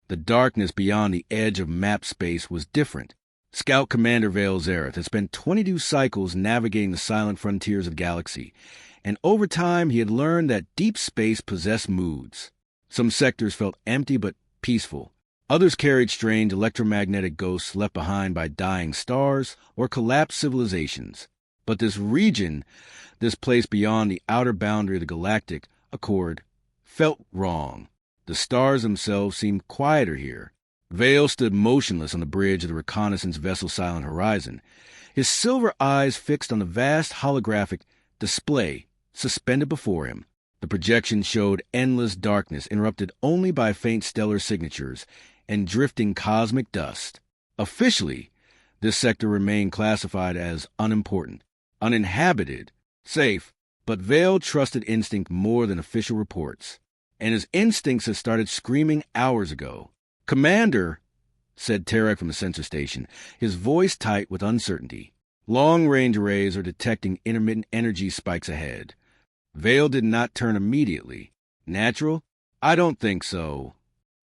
The darkness beyond the edge of map space was different. Scout Commander Vale Zareth had spent 22 cycles navigating the silent frontiers of the galaxy, and over time he had learned that deep space possessed moods. Some sectors felt empty but peaceful. Others carried strange electromagnetic ghosts left behind by dying stars or collapsed civilizations. But this region, this place beyond the outer boundary of the Galactic Accord, felt wrong. The stars themselves seemed quieter here. Vale stood motionless on the bridge of the reconnaissance vessel's silent horizon, his silver eyes fixed on the vast holographic display suspended before him. The projection showed endless darkness interrupted only by faint stellar signatures and drifting cosmic dust. Officially, this sector remained classified as unimportant, uninhabited, safe, but Vale trusted instinct more than official reports. And his instincts had started screaming hours ago. "Commander," said Tarek from the sensor station, his voice tight with uncertainty. "Long-range arrays are detecting intermittent energy spikes ahead." Vale did not turn immediately. "Natural? I don't think so."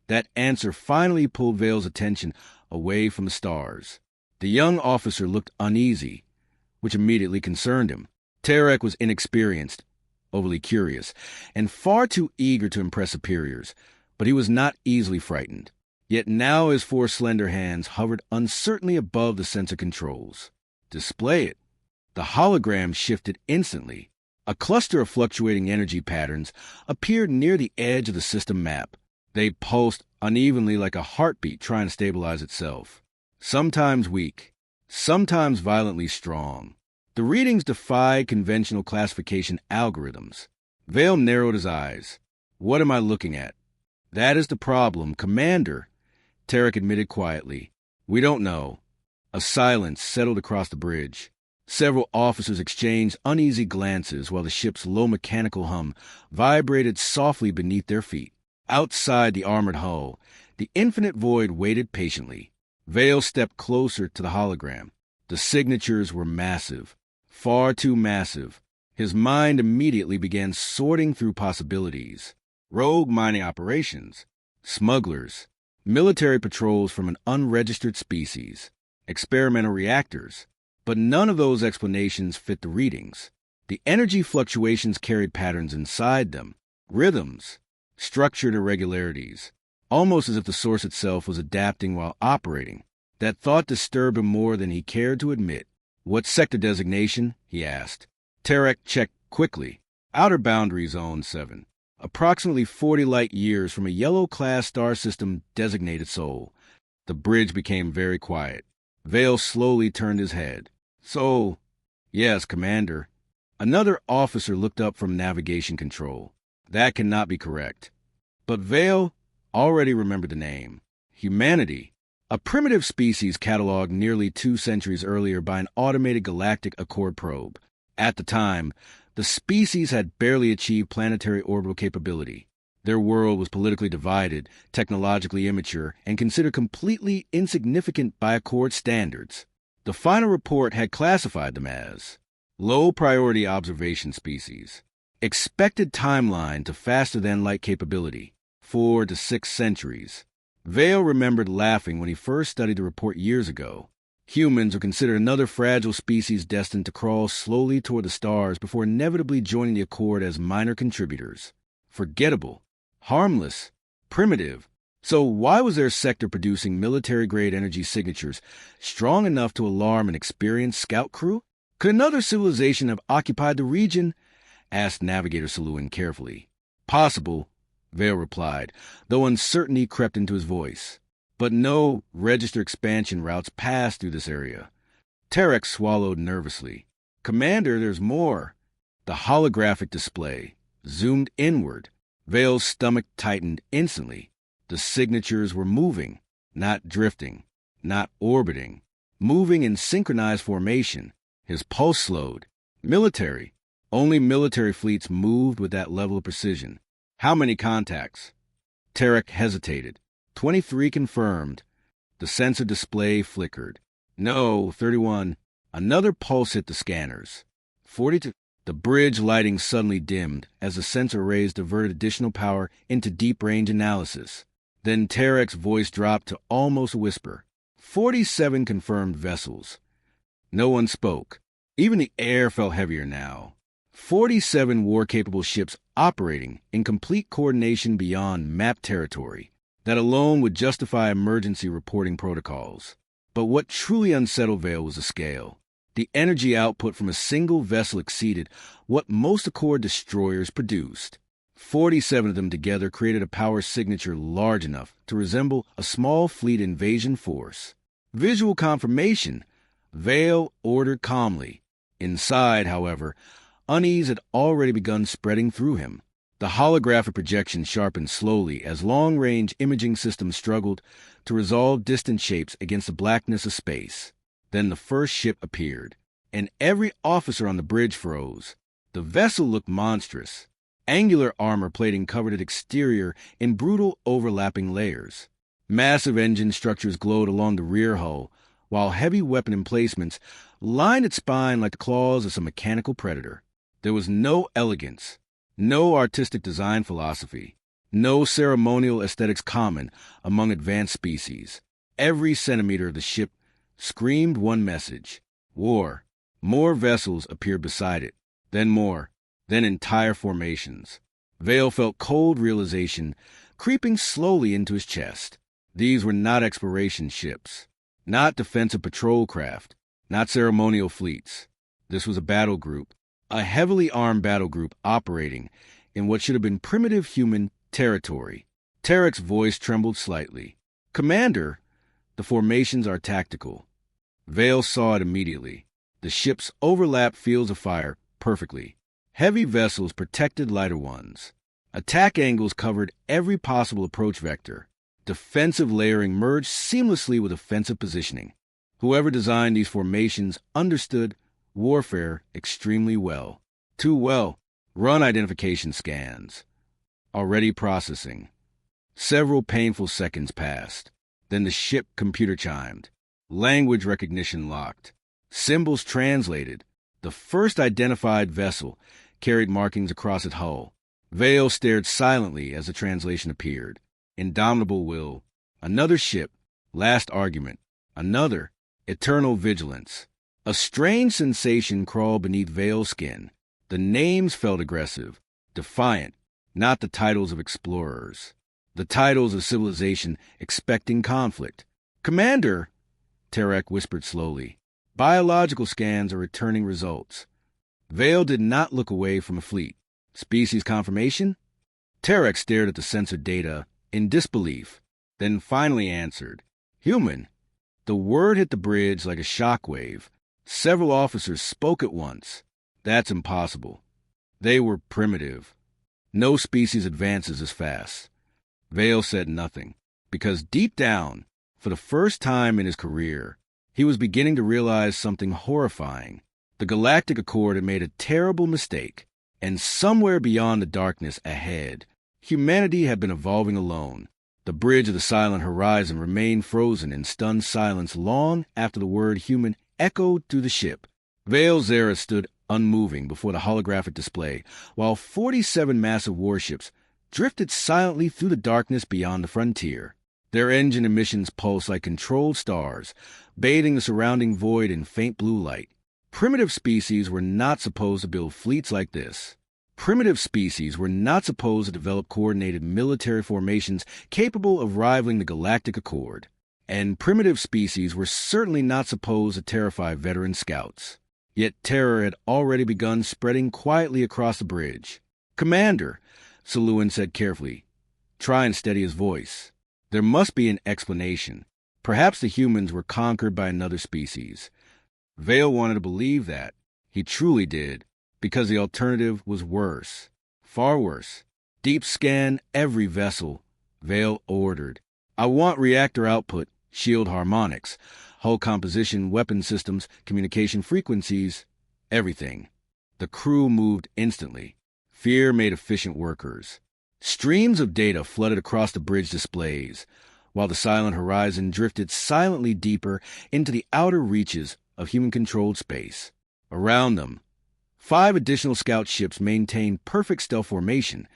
That answer finally pulled Vale's attention away from the stars. The young officer looked uneasy, which immediately concerned him. Tarek was inexperienced, overly curious, and far too eager to impress superiors, but he was not easily frightened. Yet now his 4 slender hands hovered uncertainly above the sensor controls. Display it. The hologram shifted instantly. A cluster of fluctuating energy patterns appeared near the edge of the system map. They pulsed unevenly like a heartbeat trying to stabilize itself. Sometimes weak, sometimes violently strong. The readings defied conventional classification algorithms. Vale narrowed his eyes. "What am I looking at?" "That is the problem, Commander," Tarek admitted quietly. "We don't know." A silence settled across the bridge. Several officers exchanged uneasy glances while the ship's low mechanical hum vibrated softly beneath their feet. Outside the armored hull, the infinite void waited patiently. Vale stepped closer to the hologram. The signatures were massive. Far too massive. His mind immediately began sorting through possibilities. Rogue mining operations, smugglers, military patrols from an unregistered species, experimental reactors. But none of those explanations fit the readings. The energy fluctuations carried patterns inside them, rhythms, structured irregularities, almost as if the source itself was adapting while operating. That thought disturbed him more than he cared to admit. "What sector designation?" he asked. Tarek checked quickly. "Outer Boundary Zone 7. Approximately 40 light-years from a yellow-class star system designated Sol." The bridge became very quiet. Vale slowly turned his head. "So, yes, Commander." Another officer looked up from navigation control. "That cannot be correct." But Vale already remembered the name. Humanity. A primitive species cataloged nearly 2 centuries earlier by an automated Galactic Accord probe. At the time, the species had barely achieved planetary orbital capability. Their world was politically divided, technologically immature, and considered completely insignificant by Accord standards. The final report had classified them as low-priority observation species. Expected timeline to faster-than-light capability, 4 to 6 centuries. Vale remembered laughing when he first studied the report years ago. Humans were considered another fragile species destined to crawl slowly toward the stars before inevitably joining the Accord as minor contributors. Forgettable, harmless, primitive. So why was their sector producing military-grade energy signatures strong enough to alarm an experienced scout crew? Could another civilization have occupied the region? Asked Navigator Saloon carefully. "Possible," Vale replied, though uncertainty crept into his voice. "But no registered expansion routes pass through this area." Tarek swallowed nervously. "Commander, there's more." The holographic display zoomed inward. Vale's stomach tightened instantly. The signatures were moving, not drifting, not orbiting, moving in synchronized formation. His pulse slowed. Military. Only military fleets moved with that level of precision. "How many contacts?" Tarek hesitated. 23 confirmed. The sensor display flickered. "No, 31. Another pulse hit the scanners. 42. The bridge lighting suddenly dimmed as the sensor arrays diverted additional power into deep-range analysis. Then Tarek's voice dropped to almost a whisper. 47 confirmed vessels. No one spoke. Even the air felt heavier now. 47 war-capable ships operating in complete coordination beyond mapped territory. That alone would justify emergency reporting protocols. But what truly unsettled Vale was the scale. The energy output from a single vessel exceeded what most Accord destroyers produced. 47 of them together created a power signature large enough to resemble a small fleet invasion force. Visual confirmation, Vale ordered calmly. Inside, however, unease had already begun spreading through him. The holographic projection sharpened slowly as long-range imaging systems struggled to resolve distant shapes against the blackness of space. Then the first ship appeared, and every officer on the bridge froze. The vessel looked monstrous. Angular armor plating covered its exterior in brutal overlapping layers. Massive engine structures glowed along the rear hull, while heavy weapon emplacements lined its spine like the claws of some mechanical predator. There was no elegance, no artistic design philosophy, no ceremonial aesthetics common among advanced species. Every centimeter of the ship screamed one message: war. More vessels appeared beside it, then more, then entire formations. Vale felt cold realization creeping slowly into his chest. These were not exploration ships, not defensive patrol craft, not ceremonial fleets. This was a battle group, a heavily armed battle group operating in what should have been primitive human territory. Tarek's voice trembled slightly. Commander, the formations are tactical. Vale saw it immediately. The ships overlapped fields of fire perfectly. Heavy vessels protected lighter ones. Attack angles covered every possible approach vector. Defensive layering merged seamlessly with offensive positioning. Whoever designed these formations understood warfare extremely well. Too well. Run identification scans. Already processing. Several painful seconds passed. Then the ship computer chimed. Language recognition locked. Symbols translated. The first identified vessel carried markings across its hull. Vale stared silently as the translation appeared. Indomitable will. Another ship. Last argument. Another. Eternal vigilance. A strange sensation crawled beneath Vale's skin. The names felt aggressive, defiant, not the titles of explorers. The titles of civilization expecting conflict. Commander, Tarek whispered slowly. Biological scans are returning results. Vale did not look away from a fleet. Species confirmation? Tarek stared at the sensor data in disbelief, then finally answered. Human. The word hit the bridge like a shockwave. Several officers spoke at once. That's impossible. They were primitive. No species advances as fast. Vale said nothing, because deep down, for the first time in his career, he was beginning to realize something horrifying. The Galactic Accord had made a terrible mistake, and somewhere beyond the darkness ahead, humanity had been evolving alone. The bridge of the silent horizon remained frozen in stunned silence long after the word human echoed through the ship. Vale Zera stood unmoving before the holographic display, while 47 massive warships drifted silently through the darkness beyond the frontier. Their engine emissions pulsed like controlled stars, bathing the surrounding void in faint blue light. Primitive species were not supposed to build fleets like this. Primitive species were not supposed to develop coordinated military formations capable of rivaling the Galactic Accord. And primitive species were certainly not supposed to terrify veteran scouts. Yet terror had already begun spreading quietly across the bridge. Commander, Saluin said carefully. Try and steady his voice. There must be an explanation. Perhaps the humans were conquered by another species. Vale wanted to believe that. He truly did. Because the alternative was worse. Far worse. Deep scan every vessel, Vale ordered. I want reactor output, shield harmonics, hull composition, weapon systems, communication frequencies, everything. The crew moved instantly. Fear made efficient workers. Streams of data flooded across the bridge displays, while the silent horizon drifted silently deeper into the outer reaches of human-controlled space. Around them, 5 additional scout ships maintained perfect stealth formation,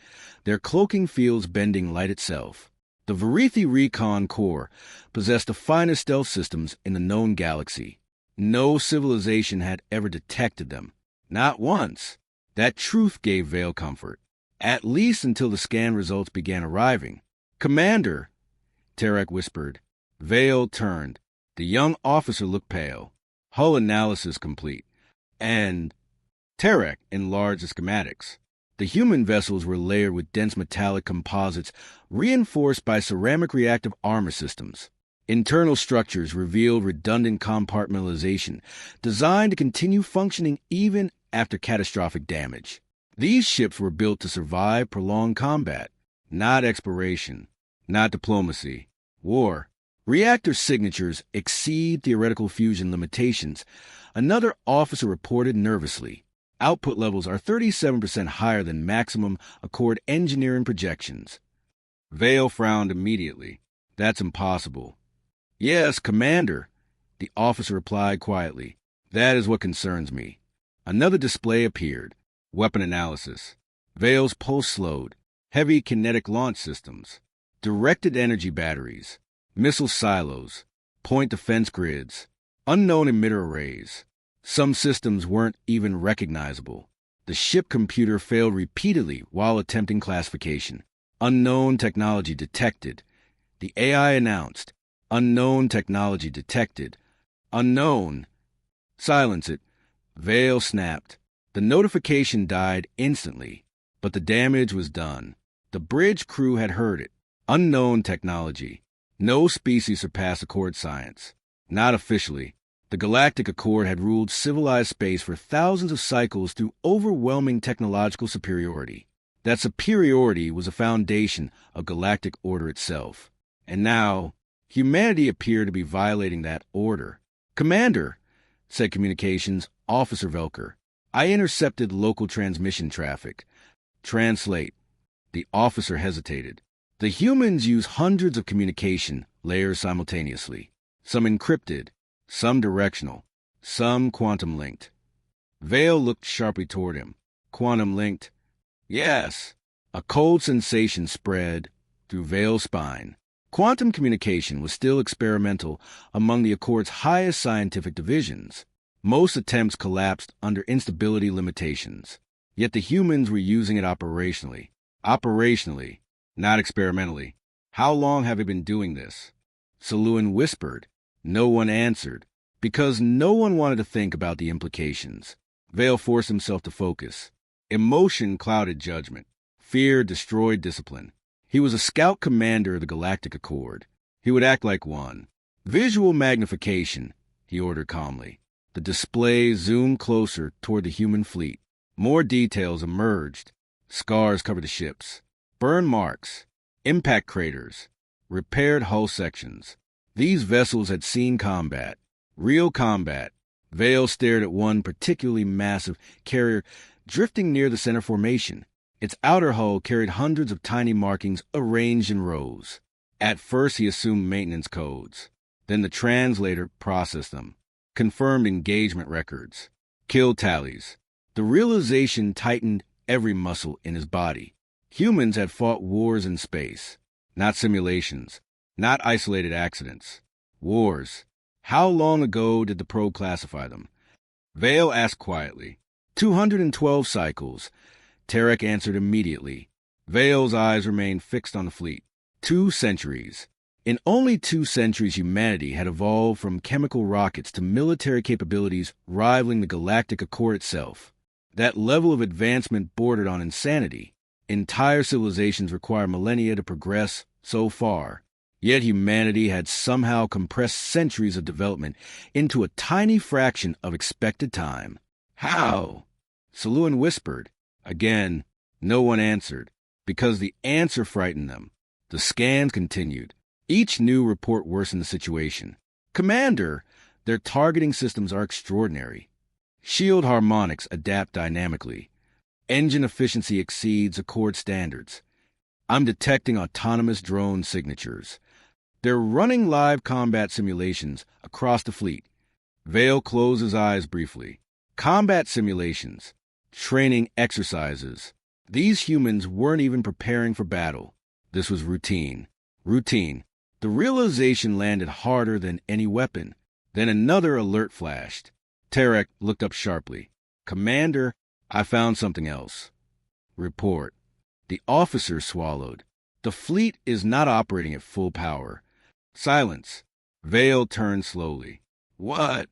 their cloaking fields bending light itself. The Varithi Recon Corps possessed the finest stealth systems in the known galaxy. No civilization had ever detected them. Not once. That truth gave Vale comfort, at least until the scan results began arriving. "Commander," Terek whispered. Vale turned. The young officer looked pale. Hull analysis complete. And Terek enlarged the schematics. The human vessels were layered with dense metallic composites reinforced by ceramic reactive armor systems. Internal structures revealed redundant compartmentalization, designed to continue functioning even after catastrophic damage. These ships were built to survive prolonged combat, not exploration, not diplomacy. War. Reactor signatures exceed theoretical fusion limitations. Another officer reported nervously. Output levels are 37% higher than maximum Accord engineering projections. Vale frowned immediately. "That's impossible." "Yes, Commander," the officer replied quietly. "That is what concerns me." Another display appeared. Weapon analysis. Vale's pulse slowed. Heavy kinetic launch systems. Directed energy batteries. Missile silos. Point defense grids. Unknown emitter arrays. Some systems weren't even recognizable. The ship computer failed repeatedly while attempting classification. "Unknown technology detected." The AI announced. "Unknown technology detected." "Unknown." "Silence it." Vale snapped. The notification died instantly, but the damage was done. The bridge crew had heard it. Unknown technology. No species surpassed Accord science. Not officially. The Galactic Accord had ruled civilized space for thousands of cycles through overwhelming technological superiority. That superiority was a foundation of galactic order itself. And now, humanity appeared to be violating that order. "Commander," said Communications Officer Velker, "I intercepted local transmission traffic." "Translate." The officer hesitated. The humans use hundreds of communication layers simultaneously. Some encrypted, some directional, some quantum-linked. Vale looked sharply toward him. "Quantum-linked?" "Yes." A cold sensation spread through Vale's spine. Quantum communication was still experimental among the Accord's highest scientific divisions. Most attempts collapsed under instability limitations. Yet the humans were using it operationally. Operationally, not experimentally. "How long have you been doing this?" Saluin whispered. No one answered, because no one wanted to think about the implications. Vale forced himself to focus. Emotion clouded judgment. Fear destroyed discipline. He was a scout commander of the Galactic Accord. He would act like one. "Visual magnification," he ordered calmly. The display zoomed closer toward the human fleet. More details emerged. Scars covered the ships. Burn marks. Impact craters. Repaired hull sections. These vessels had seen combat. Real combat. Vale stared at one particularly massive carrier drifting near the center formation. Its outer hull carried hundreds of tiny markings arranged in rows. At first he assumed maintenance codes. Then the translator processed them. Confirmed engagement records. Kill tallies. The realization tightened every muscle in his body. Humans had fought wars in space. Not simulations. Not isolated accidents. Wars. How long ago did the probe classify them? Vale asked quietly. 212 cycles. Terek answered immediately. Vale's eyes remained fixed on the fleet. 2 centuries. In only 2 centuries, humanity had evolved from chemical rockets to military capabilities rivaling the Galactic Accord itself. That level of advancement bordered on insanity. Entire civilizations require millennia to progress so far. Yet humanity had somehow compressed centuries of development into a tiny fraction of expected time. How? Saluin whispered. Again, no one answered, because the answer frightened them. The scans continued. Each new report worsened the situation. "Commander, their targeting systems are extraordinary. Shield harmonics adapt dynamically. Engine efficiency exceeds Accord standards. I'm detecting autonomous drone signatures. They're running live combat simulations across the fleet." Vale closed his eyes briefly. Combat simulations. Training exercises. These humans weren't even preparing for battle. This was routine. Routine. The realization landed harder than any weapon. Then another alert flashed. Tarek looked up sharply. Commander, I found something else. Report. The officer swallowed. The fleet is not operating at full power. Silence. Vale turned slowly. What?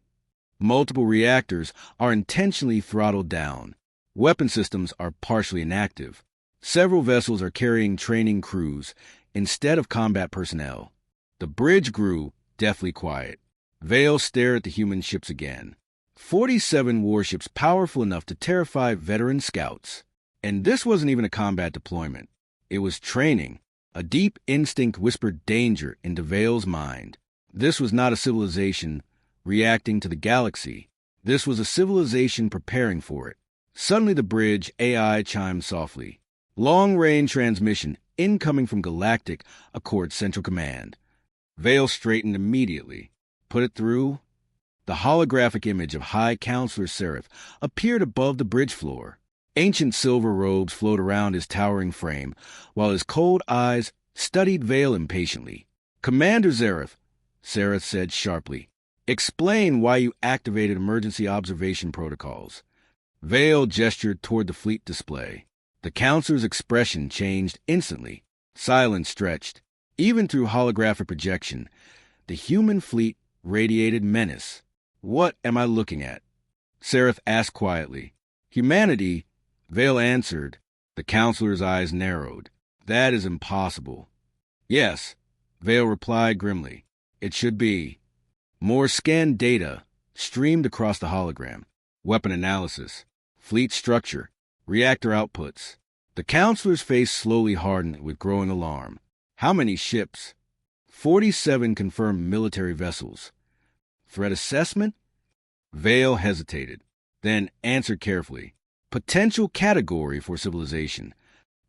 Multiple reactors are intentionally throttled down. Weapon systems are partially inactive. Several vessels are carrying training crews instead of combat personnel. The bridge grew, deathly quiet. Vale stared at the human ships again. 47 warships powerful enough to terrify veteran scouts. And this wasn't even a combat deployment. It was training. A deep instinct whispered danger into Vale's mind. This was not a civilization reacting to the galaxy. This was a civilization preparing for it. Suddenly the bridge AI chimed softly. Long-range transmission incoming from Galactic Accord Central Command. Vale straightened immediately. Put it through. The holographic image of High Counselor Seraph appeared above the bridge floor. Ancient silver robes flowed around his towering frame, while his cold eyes studied Vale impatiently. Commander Seraph said sharply, explain why you activated emergency observation protocols. Vale gestured toward the fleet display. The counselor's expression changed instantly. Silence stretched. Even through holographic projection, the human fleet radiated menace. What am I looking at? Seraph asked quietly. Humanity, Vale answered. The counselor's eyes narrowed. That is impossible. Yes, Vale replied grimly. It should be. More scanned data streamed across the hologram. Weapon analysis, fleet structure, reactor outputs. The counselor's face slowly hardened with growing alarm. How many ships? 47 confirmed military vessels. Threat assessment? Vale hesitated, then answered carefully. Potential category for civilization.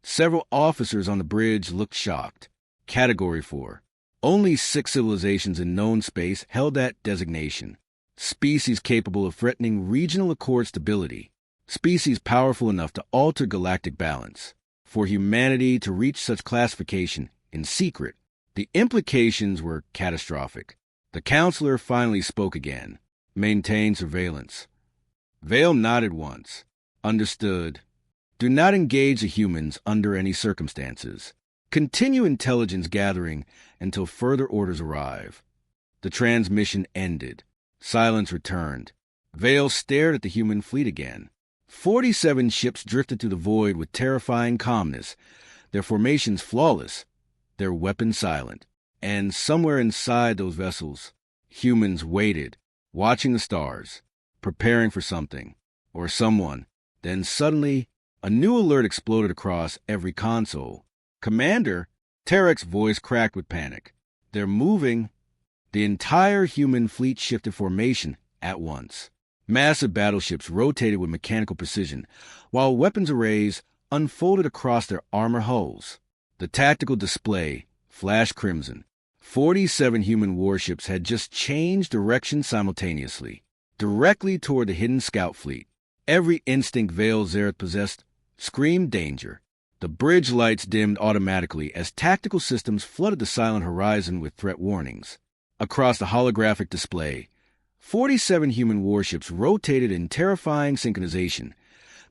Several officers on the bridge looked shocked. Category 4. Only 6 civilizations in known space held that designation. Species capable of threatening regional accord stability. Species powerful enough to alter galactic balance. For humanity to reach such classification in secret, the implications were catastrophic. The counselor finally spoke again. Maintain surveillance. Vale nodded once. Understood. Do not engage the humans under any circumstances. Continue intelligence gathering until further orders arrive. The transmission ended. Silence returned. Vale stared at the human fleet again. 47 ships drifted through the void with terrifying calmness, their formations flawless, their weapons silent. And somewhere inside those vessels, humans waited, watching the stars, preparing for something, or someone. Then suddenly, a new alert exploded across every console. Commander, Tarek's voice cracked with panic. They're moving. The entire human fleet shifted formation at once. Massive battleships rotated with mechanical precision, while weapons arrays unfolded across their armor hulls. The tactical display flashed crimson. 47 human warships had just changed direction simultaneously, directly toward the hidden scout fleet. Every instinct Vale Zareth possessed screamed danger. The bridge lights dimmed automatically as tactical systems flooded the silent horizon with threat warnings. Across the holographic display, 47 human warships rotated in terrifying synchronization,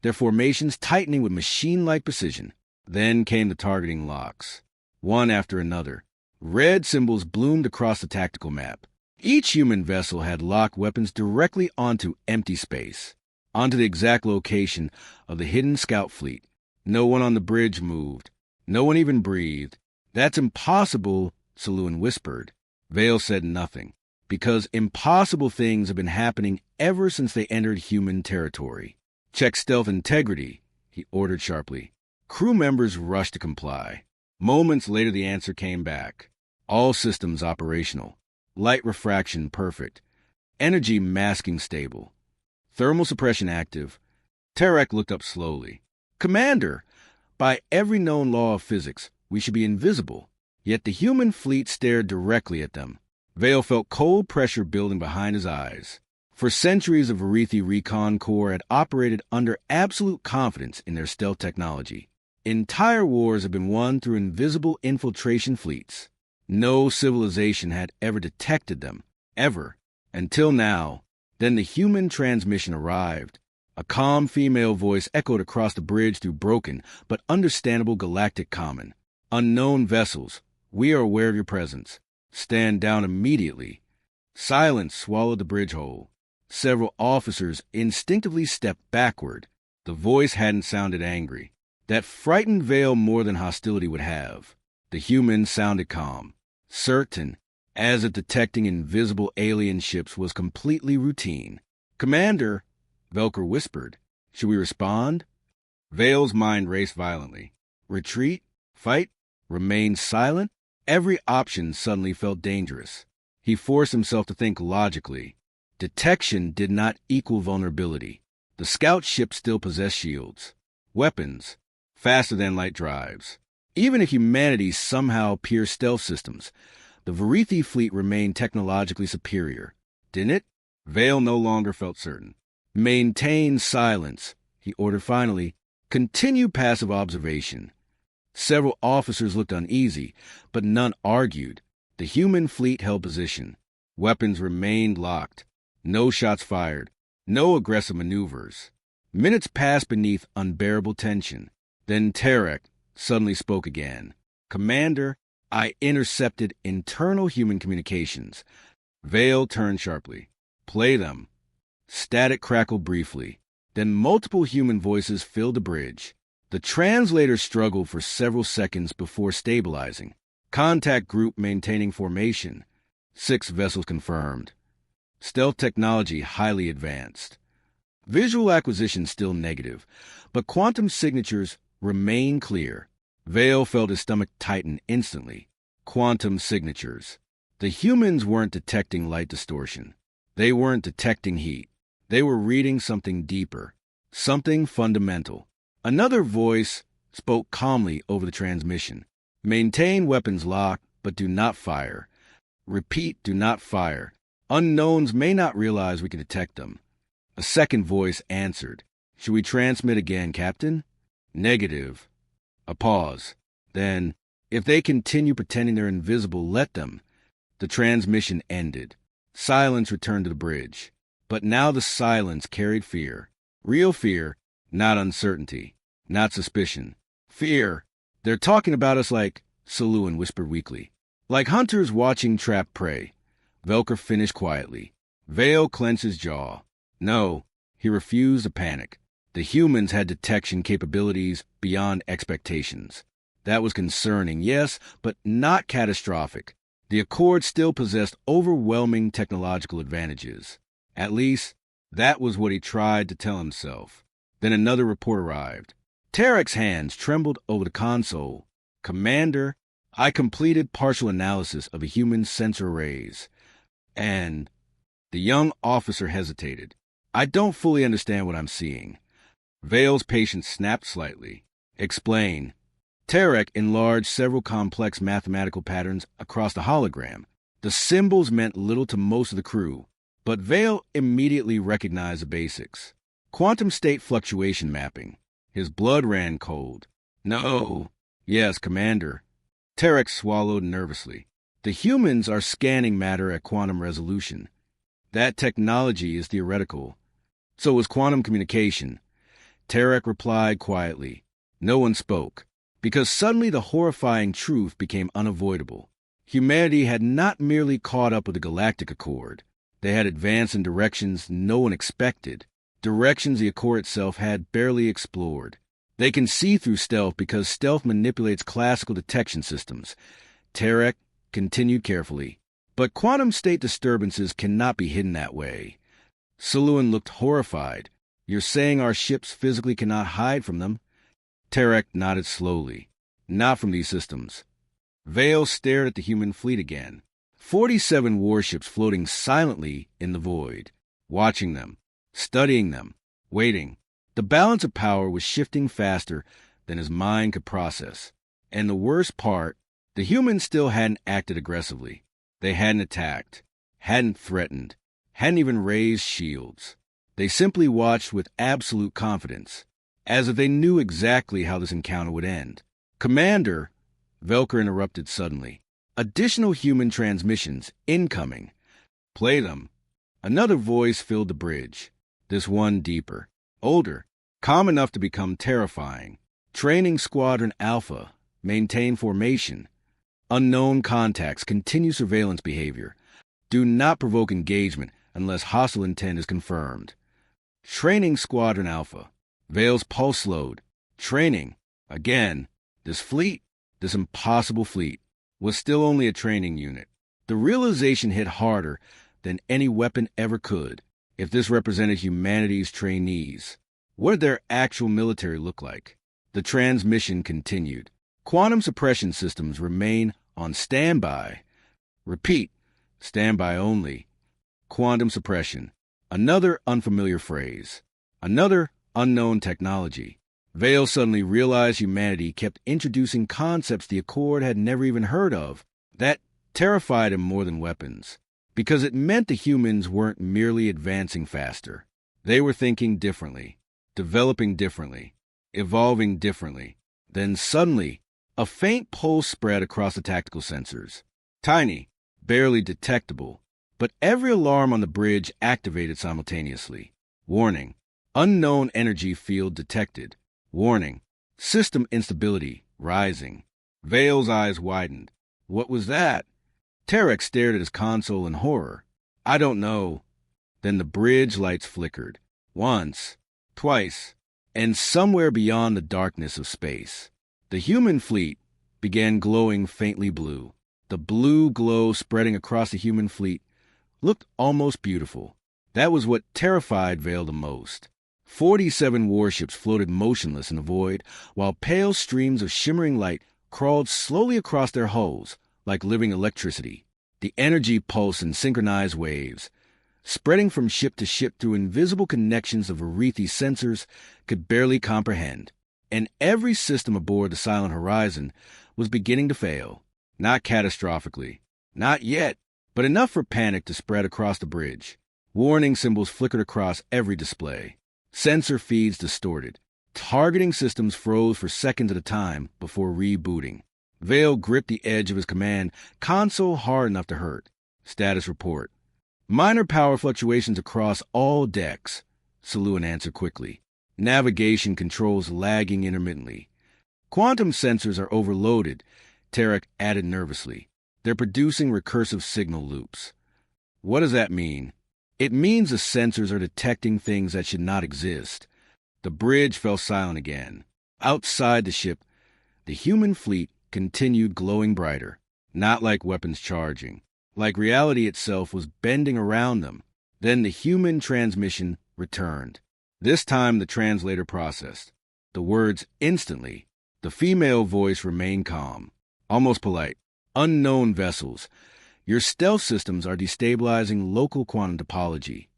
their formations tightening with machine-like precision. Then came the targeting locks, one after another. Red symbols bloomed across the tactical map. Each human vessel had locked weapons directly onto empty space, onto the exact location of the hidden scout fleet. No one on the bridge moved. No one even breathed. That's impossible, Saloon whispered. Vale said nothing, because impossible things have been happening ever since they entered human territory. Check stealth integrity, he ordered sharply. Crew members rushed to comply. Moments later the answer came back. All systems operational. Light refraction perfect. Energy masking stable. Thermal suppression active. Tarek looked up slowly. Commander, by every known law of physics, we should be invisible. Yet the human fleet stared directly at them. Vale felt cold pressure building behind his eyes. For centuries, the Varithi Recon Corps had operated under absolute confidence in their stealth technology. Entire wars have been won through invisible infiltration fleets. No civilization had ever detected them, ever, until now. Then the human transmission arrived. A calm female voice echoed across the bridge through broken but understandable galactic common. Unknown vessels, we are aware of your presence. Stand down immediately. Silence swallowed the bridge hole. Several officers instinctively stepped backward. The voice hadn't sounded angry. That frightened Vale more than hostility would have. The human sounded calm, certain, as if detecting invisible alien ships was completely routine. "Commander," Velker whispered, "should we respond?" Vale's mind raced violently. Retreat? Fight? Remain silent? Every option suddenly felt dangerous. He forced himself to think logically. Detection did not equal vulnerability. The scout ship still possessed shields, weapons, faster-than-light drives. Even if humanity somehow pierced stealth systems, the Varithi fleet remained technologically superior. Didn't it? Vale no longer felt certain. "Maintain silence," he ordered finally. "Continue passive observation." Several officers looked uneasy, but none argued. The human fleet held position. Weapons remained locked. No shots fired. No aggressive maneuvers. Minutes passed beneath unbearable tension. Then Tarek suddenly spoke again. "Commander, I intercepted internal human communications." Vale turned sharply. "Play them." Static crackled briefly. Then multiple human voices filled the bridge. The translator struggled for several seconds before stabilizing. "Contact group maintaining formation. 6 vessels confirmed. Stealth technology highly advanced. Visual acquisition still negative, but quantum signatures remain clear." Vale felt his stomach tighten instantly. Quantum signatures. The humans weren't detecting light distortion. They weren't detecting heat. They were reading something deeper, something fundamental. Another voice spoke calmly over the transmission. "Maintain weapons locked, but do not fire. Repeat, do not fire. Unknowns may not realize we can detect them." A second voice answered. "Should we transmit again, Captain?" "Negative." A pause. Then, "If they continue pretending they're invisible, let them." The transmission ended. Silence returned to the bridge. But now the silence carried fear. Real fear, not uncertainty, not suspicion. Fear. "They're talking about us like," Saloon whispered weakly. "Like hunters watching trapped prey." Velker finished quietly. Vale clenched his jaw. No, he refused to panic. The humans had detection capabilities beyond expectations. That was concerning, yes, but not catastrophic. The Accord still possessed overwhelming technological advantages. At least, that was what he tried to tell himself. Then another report arrived. Tarek's hands trembled over the console. "Commander, I completed partial analysis of a human sensor arrays. And..." The young officer hesitated. "I don't fully understand what I'm seeing." Vale's patience snapped slightly. "Explain." Tarek enlarged several complex mathematical patterns across the hologram. The symbols meant little to most of the crew, but Vale immediately recognized the basics. Quantum state fluctuation mapping. His blood ran cold. "No." "Yes, Commander." Tarek swallowed nervously. "The humans are scanning matter at quantum resolution. That technology is theoretical. So is quantum communication." Tarek replied quietly. No one spoke, because suddenly the horrifying truth became unavoidable. Humanity had not merely caught up with the Galactic Accord. They had advanced in directions no one expected, directions the Accord itself had barely explored. They can see through stealth because stealth manipulates classical detection systems. Tarek continued carefully. "But quantum state disturbances cannot be hidden that way." Saloon looked horrified. "You're saying our ships physically cannot hide from them?" Tarek nodded slowly. "Not from these systems." Vale stared at the human fleet again. 47 warships floating silently in the void, watching them, studying them, waiting. The balance of power was shifting faster than his mind could process. And the worst part, the humans still hadn't acted aggressively. They hadn't attacked, hadn't threatened, hadn't even raised shields. They simply watched with absolute confidence, as if they knew exactly how this encounter would end. "Commander," Velker interrupted suddenly. Additional human transmissions incoming. Play them. Another voice filled the bridge, this one deeper, older, calm enough to become terrifying. Training Squadron Alpha. Maintain formation. Unknown contacts. Continue surveillance behavior. Do not provoke engagement unless hostile intent is confirmed. Training Squadron Alpha. Vale's pulse slowed. Training. Again. This fleet, this impossible fleet, was still only a training unit. The realization hit harder than any weapon ever could. If this represented humanity's trainees, what did their actual military look like? The transmission continued. Quantum suppression systems remain on standby. Repeat, standby only. Quantum suppression. Another unfamiliar phrase. Another unknown technology. Vale suddenly realized humanity kept introducing concepts the Accord had never even heard of. That terrified him more than weapons, because it meant the humans weren't merely advancing faster. They were thinking differently, developing differently, evolving differently. Then suddenly, a faint pulse spread across the tactical sensors. Tiny, barely detectable, but every alarm on the bridge activated simultaneously. Warning, unknown energy field detected. Warning, system instability rising. Vale's eyes widened. What was that? Tarek stared at his console in horror. I don't know. Then the bridge lights flickered. Once, twice, and somewhere beyond the darkness of space, the human fleet began glowing faintly blue. The blue glow spreading across the human fleet looked almost beautiful. That was what terrified Vale the most. 47 warships floated motionless in the void, while pale streams of shimmering light crawled slowly across their hulls like living electricity. The energy pulsed in synchronized waves, spreading from ship to ship through invisible connections of Arethi sensors could barely comprehend. And every system aboard the Silent Horizon was beginning to fail. Not catastrophically. Not yet, but enough for panic to spread across the bridge. Warning symbols flickered across every display. Sensor feeds distorted. Targeting systems froze for seconds at a time before rebooting. Vale gripped the edge of his command console hard enough to hurt. Status report. Minor power fluctuations across all decks. Saluan answered quickly. Navigation controls lagging intermittently. Quantum sensors are overloaded, Tarek added nervously. They're producing recursive signal loops. What does that mean? It means the sensors are detecting things that should not exist. The bridge fell silent again. Outside the ship, the human fleet continued glowing brighter, not like weapons charging, like reality itself was bending around them. Then the human transmission returned. This time the translator processed the words instantly. The female voice remained calm, almost polite. Unknown vessels. Your stealth systems are destabilizing local quantum topology.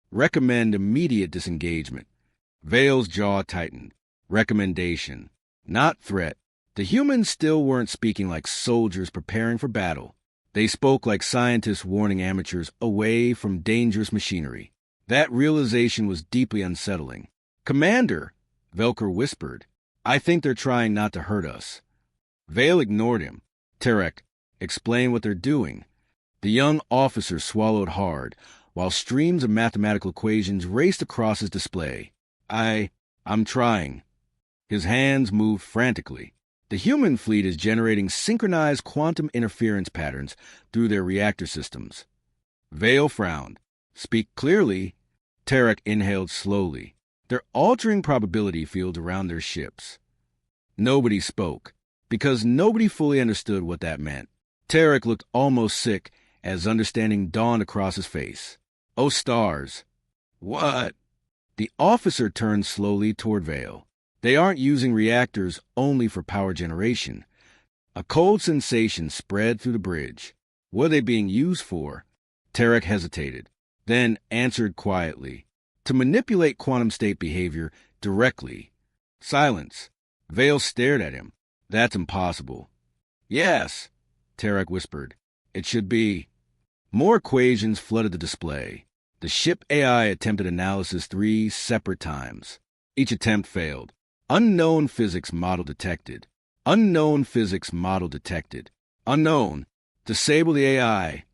Recommend immediate disengagement. Vale's jaw tightened. Recommendation, not threat. The humans still weren't speaking like soldiers preparing for battle. They spoke like scientists warning amateurs away from dangerous machinery. That realization was deeply unsettling. Commander, Velker whispered, I think they're trying not to hurt us. Vale ignored him. Tarek, explain what they're doing. The young officer swallowed hard, while streams of mathematical equations raced across his display. I'm trying. His hands moved frantically. The human fleet is generating synchronized quantum interference patterns through their reactor systems. Vale frowned. Speak clearly. Tarek inhaled slowly. They're altering probability fields around their ships. Nobody spoke, because nobody fully understood what that meant. Tarek looked almost sick as understanding dawned across his face. Oh, stars. What? The officer turned slowly toward Vale. They aren't using reactors only for power generation. A cold sensation spread through the bridge. What are they being used for? Tarek hesitated, then answered quietly. To manipulate quantum state behavior directly. Silence. Vale stared at him. That's impossible. Yes, Tarek whispered. It should be. More equations flooded the display. The ship AI attempted analysis 3 separate times. Each attempt failed. Unknown physics model detected. Unknown physics model detected. Unknown. Disable the AI.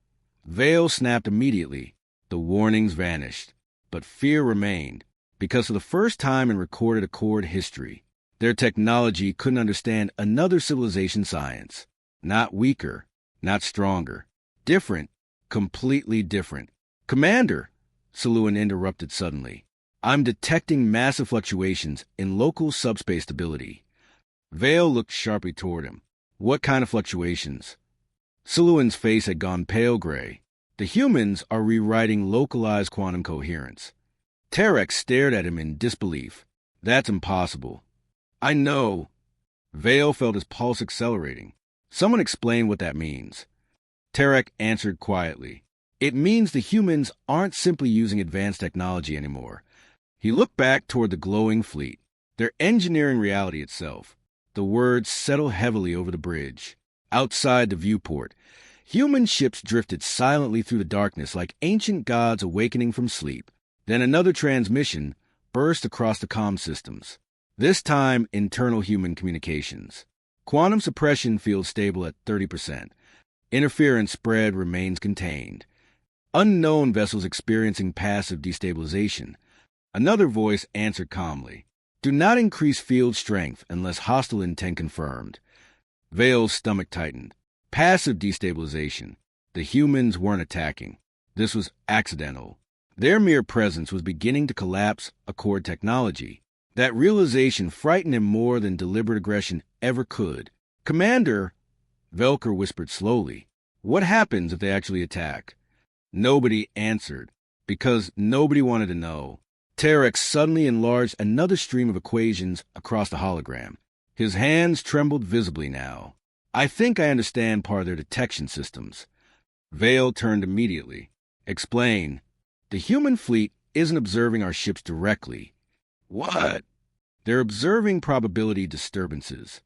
Veil snapped immediately. The warnings vanished. But fear remained, because for the first time in recorded Accord history, their technology couldn't understand another civilization's science. Not weaker, not stronger. Different, completely different. Commander, Saluin interrupted suddenly. I'm detecting massive fluctuations in local subspace stability. Vale looked sharply toward him. What kind of fluctuations? Saluin's face had gone pale gray. The humans are rewriting localized quantum coherence. Tarek stared at him in disbelief. That's impossible. I know. Vale felt his pulse accelerating. Someone explain what that means. Tarek answered quietly. It means the humans aren't simply using advanced technology anymore. He looked back toward the glowing fleet. They're engineering reality itself. The words settled heavily over the bridge. Outside the viewport, human ships drifted silently through the darkness like ancient gods awakening from sleep. Then another transmission burst across the comm systems. This time, internal human communications. Quantum suppression field stable at 30%. Interference spread remains contained. Unknown vessels experiencing passive destabilization. Another voice answered calmly. Do not increase field strength unless hostile intent confirmed. Vale's stomach tightened. Passive destabilization. The humans weren't attacking. This was accidental. Their mere presence was beginning to collapse Accord technology. That realization frightened him more than deliberate aggression ever could. Commander, Velker whispered slowly, what happens if they actually attack? Nobody answered, because nobody wanted to know. Tarek suddenly enlarged another stream of equations across the hologram. His hands trembled visibly now. I think I understand part of their detection systems. Vale turned immediately. Explain. The human fleet isn't observing our ships directly. What? They're observing probability disturbances.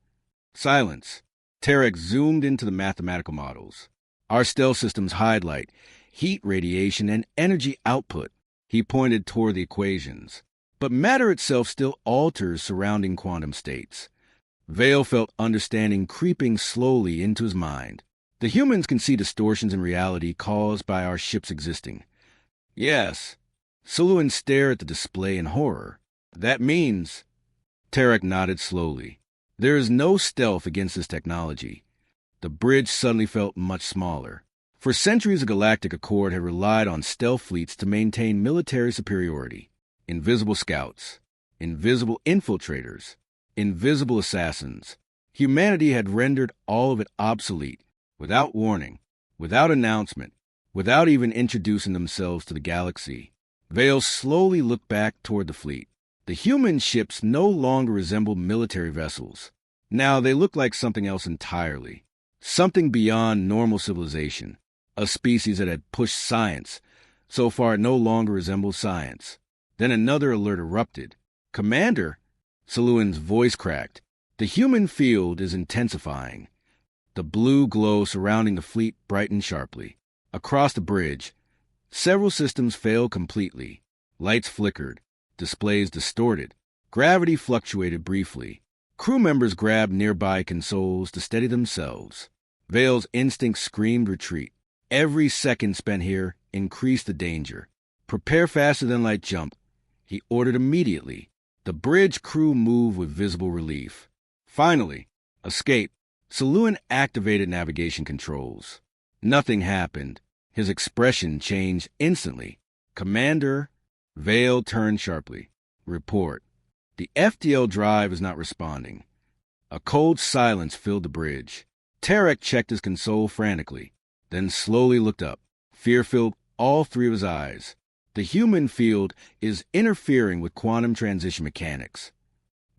Silence. Tarek zoomed into the mathematical models. Our stealth systems highlight heat radiation and energy output. He pointed toward the equations. But matter itself still alters surrounding quantum states. Vale felt understanding creeping slowly into his mind. The humans can see distortions in reality caused by our ships existing. Yes. Saluin stared at the display in horror. That means... Tarek nodded slowly. There is no stealth against this technology. The bridge suddenly felt much smaller. For centuries, the Galactic Accord had relied on stealth fleets to maintain military superiority. Invisible scouts, invisible infiltrators, invisible assassins. Humanity had rendered all of it obsolete, without warning, without announcement, without even introducing themselves to the galaxy. Vale slowly looked back toward the fleet. The human ships no longer resembled military vessels. Now they looked like something else entirely. Something beyond normal civilization. A species that had pushed science. So far it no longer resembled science. Then another alert erupted. Commander, Saluin's voice cracked. The human field is intensifying. The blue glow surrounding the fleet brightened sharply. Across the bridge, several systems failed completely. Lights flickered. Displays distorted. Gravity fluctuated briefly. Crew members grabbed nearby consoles to steady themselves. Vale's instinct screamed retreat. Every second spent here increased the danger. Prepare faster than light jump, he ordered immediately. The bridge crew moved with visible relief. Finally, escape. Saluin activated navigation controls. Nothing happened. His expression changed instantly. Commander, Vale turned sharply. Report. The FTL drive is not responding. A cold silence filled the bridge. Tarek checked his console frantically, then slowly looked up. Fear filled all three of his eyes. The human field is interfering with quantum transition mechanics.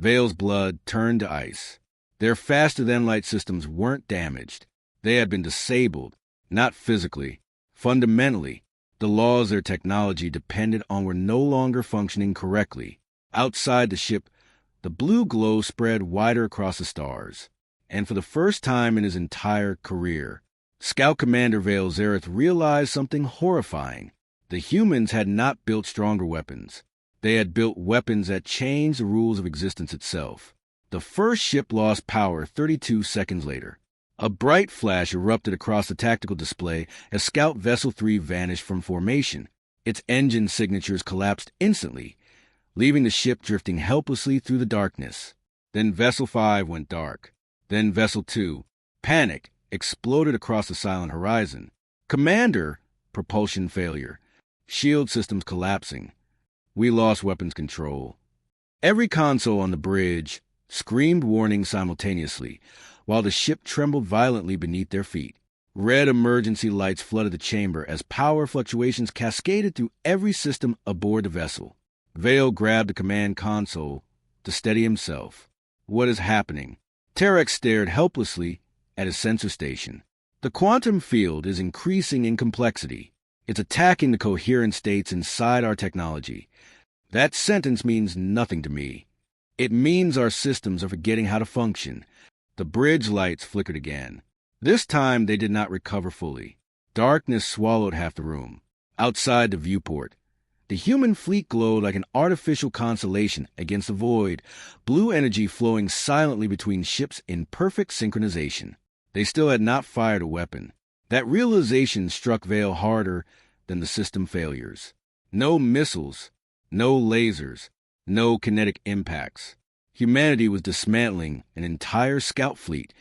Vale's blood turned to ice. Their faster-than-light systems weren't damaged. They had been disabled, not physically. Fundamentally, the laws of their technology depended on were no longer functioning correctly. Outside the ship, the blue glow spread wider across the stars. And for the first time in his entire career, Scout Commander Vale Zareth realized something horrifying. The humans had not built stronger weapons. They had built weapons that changed the rules of existence itself. The first ship lost power 32 seconds later. A bright flash erupted across the tactical display as Scout Vessel 3 vanished from formation. Its engine signatures collapsed instantly, leaving the ship drifting helplessly through the darkness. Then Vessel 5 went dark. Then Vessel 2, panic, exploded across the silent horizon. Commander, propulsion failure. Shield systems collapsing. We lost weapons control. Every console on the bridge screamed warning simultaneously, while the ship trembled violently beneath their feet. Red emergency lights flooded the chamber as power fluctuations cascaded through every system aboard the vessel. Vale grabbed the command console to steady himself. What is happening? Tarek stared helplessly at his sensor station. The quantum field is increasing in complexity. It's attacking the coherent states inside our technology. That sentence means nothing to me. It means our systems are forgetting how to function. The bridge lights flickered again. This time they did not recover fully. Darkness swallowed half the room. Outside the viewport, the human fleet glowed like an artificial constellation against the void, blue energy flowing silently between ships in perfect synchronization. They still had not fired a weapon. That realization struck Vale harder than the system failures. No missiles, no lasers, no kinetic impacts. Humanity was dismantling an entire scout fleet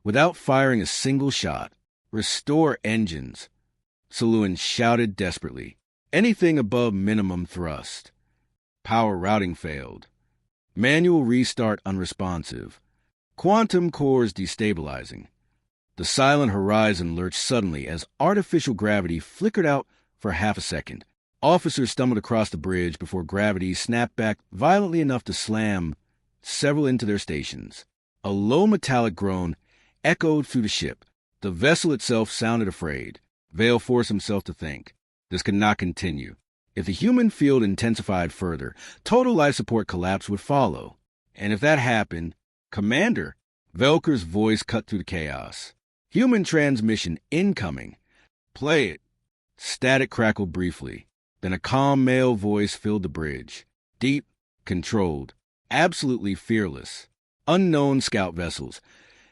without firing a single shot. Restore engines, Saloon shouted desperately. Anything above minimum thrust. Power routing failed. Manual restart unresponsive. Quantum cores destabilizing. The silent horizon lurched suddenly as artificial gravity flickered out for half a second. Officers stumbled across the bridge before gravity snapped back violently enough to slam several into their stations. A low metallic groan echoed through the ship. The vessel itself sounded afraid. Vale forced himself to think. This could not continue. If the human field intensified further, total life support collapse would follow. And if that happened, Commander, Velker's voice cut through the chaos. Human transmission incoming. Play it. Static crackled briefly. Then a calm male voice filled the bridge. Deep, controlled, absolutely fearless. Unknown scout vessels.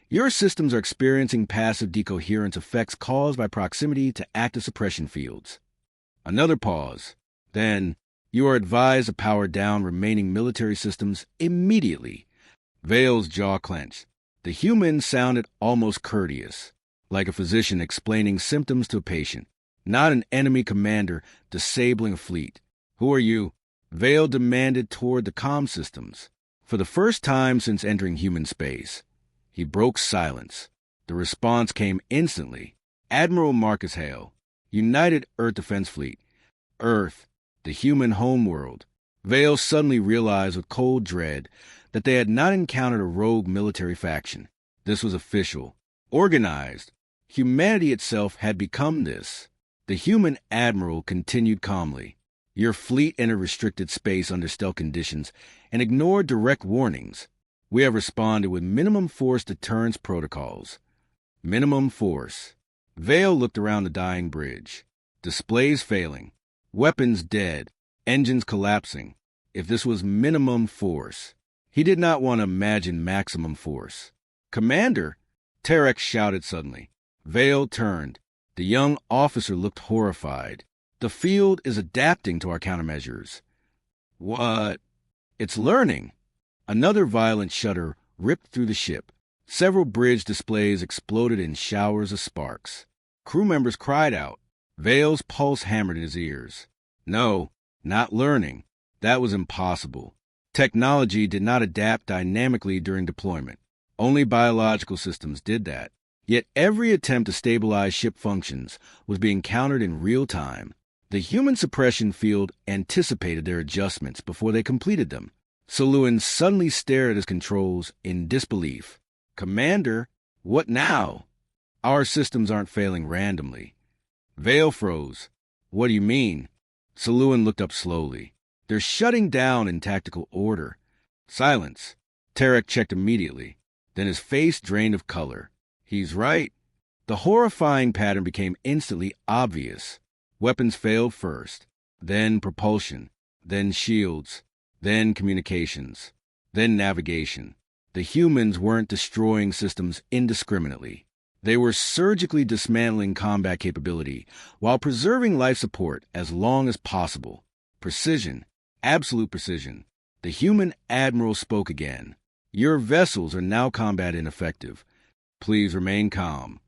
Your systems are experiencing passive decoherence effects caused by proximity to active suppression fields. Another pause. Then, you are advised to power down remaining military systems immediately. Vale's jaw clenched. The human sounded almost courteous, like a physician explaining symptoms to a patient, not an enemy commander disabling a fleet. Who are you? Vale demanded toward the comm systems. For the first time since entering human space, he broke silence. The response came instantly. Admiral Marcus Hale, United Earth Defense Fleet. Earth, the human homeworld. Vale suddenly realized with cold dread that they had not encountered a rogue military faction. This was official, organized. Humanity itself had become this. The human admiral continued calmly. Your fleet entered restricted space under stealth conditions and ignored direct warnings. We have responded with minimum force deterrence protocols. Minimum force. Vale looked around the dying bridge. Displays failing. Weapons dead. Engines collapsing. If this was minimum force, he did not want to imagine maximum force. Commander, Tarek shouted suddenly. Vale turned. The young officer looked horrified. The field is adapting to our countermeasures. What? It's learning. Another violent shudder ripped through the ship. Several bridge displays exploded in showers of sparks. Crew members cried out. Vale's pulse hammered in his ears. No, not learning. That was impossible. Technology did not adapt dynamically during deployment. Only biological systems did that. Yet every attempt to stabilize ship functions was being countered in real time. The human suppression field anticipated their adjustments before they completed them. Saloon suddenly stared at his controls in disbelief. Commander, what now? Our systems aren't failing randomly. Vale froze. What do you mean? Saloon looked up slowly. They're shutting down in tactical order. Silence. Tarek checked immediately. Then his face drained of color. He's right. The horrifying pattern became instantly obvious. Weapons failed first, then propulsion, then shields, then communications, then navigation. The humans weren't destroying systems indiscriminately. They were surgically dismantling combat capability while preserving life support as long as possible. Precision, absolute precision. The human admiral spoke again. Your vessels are now combat ineffective. Please remain calm.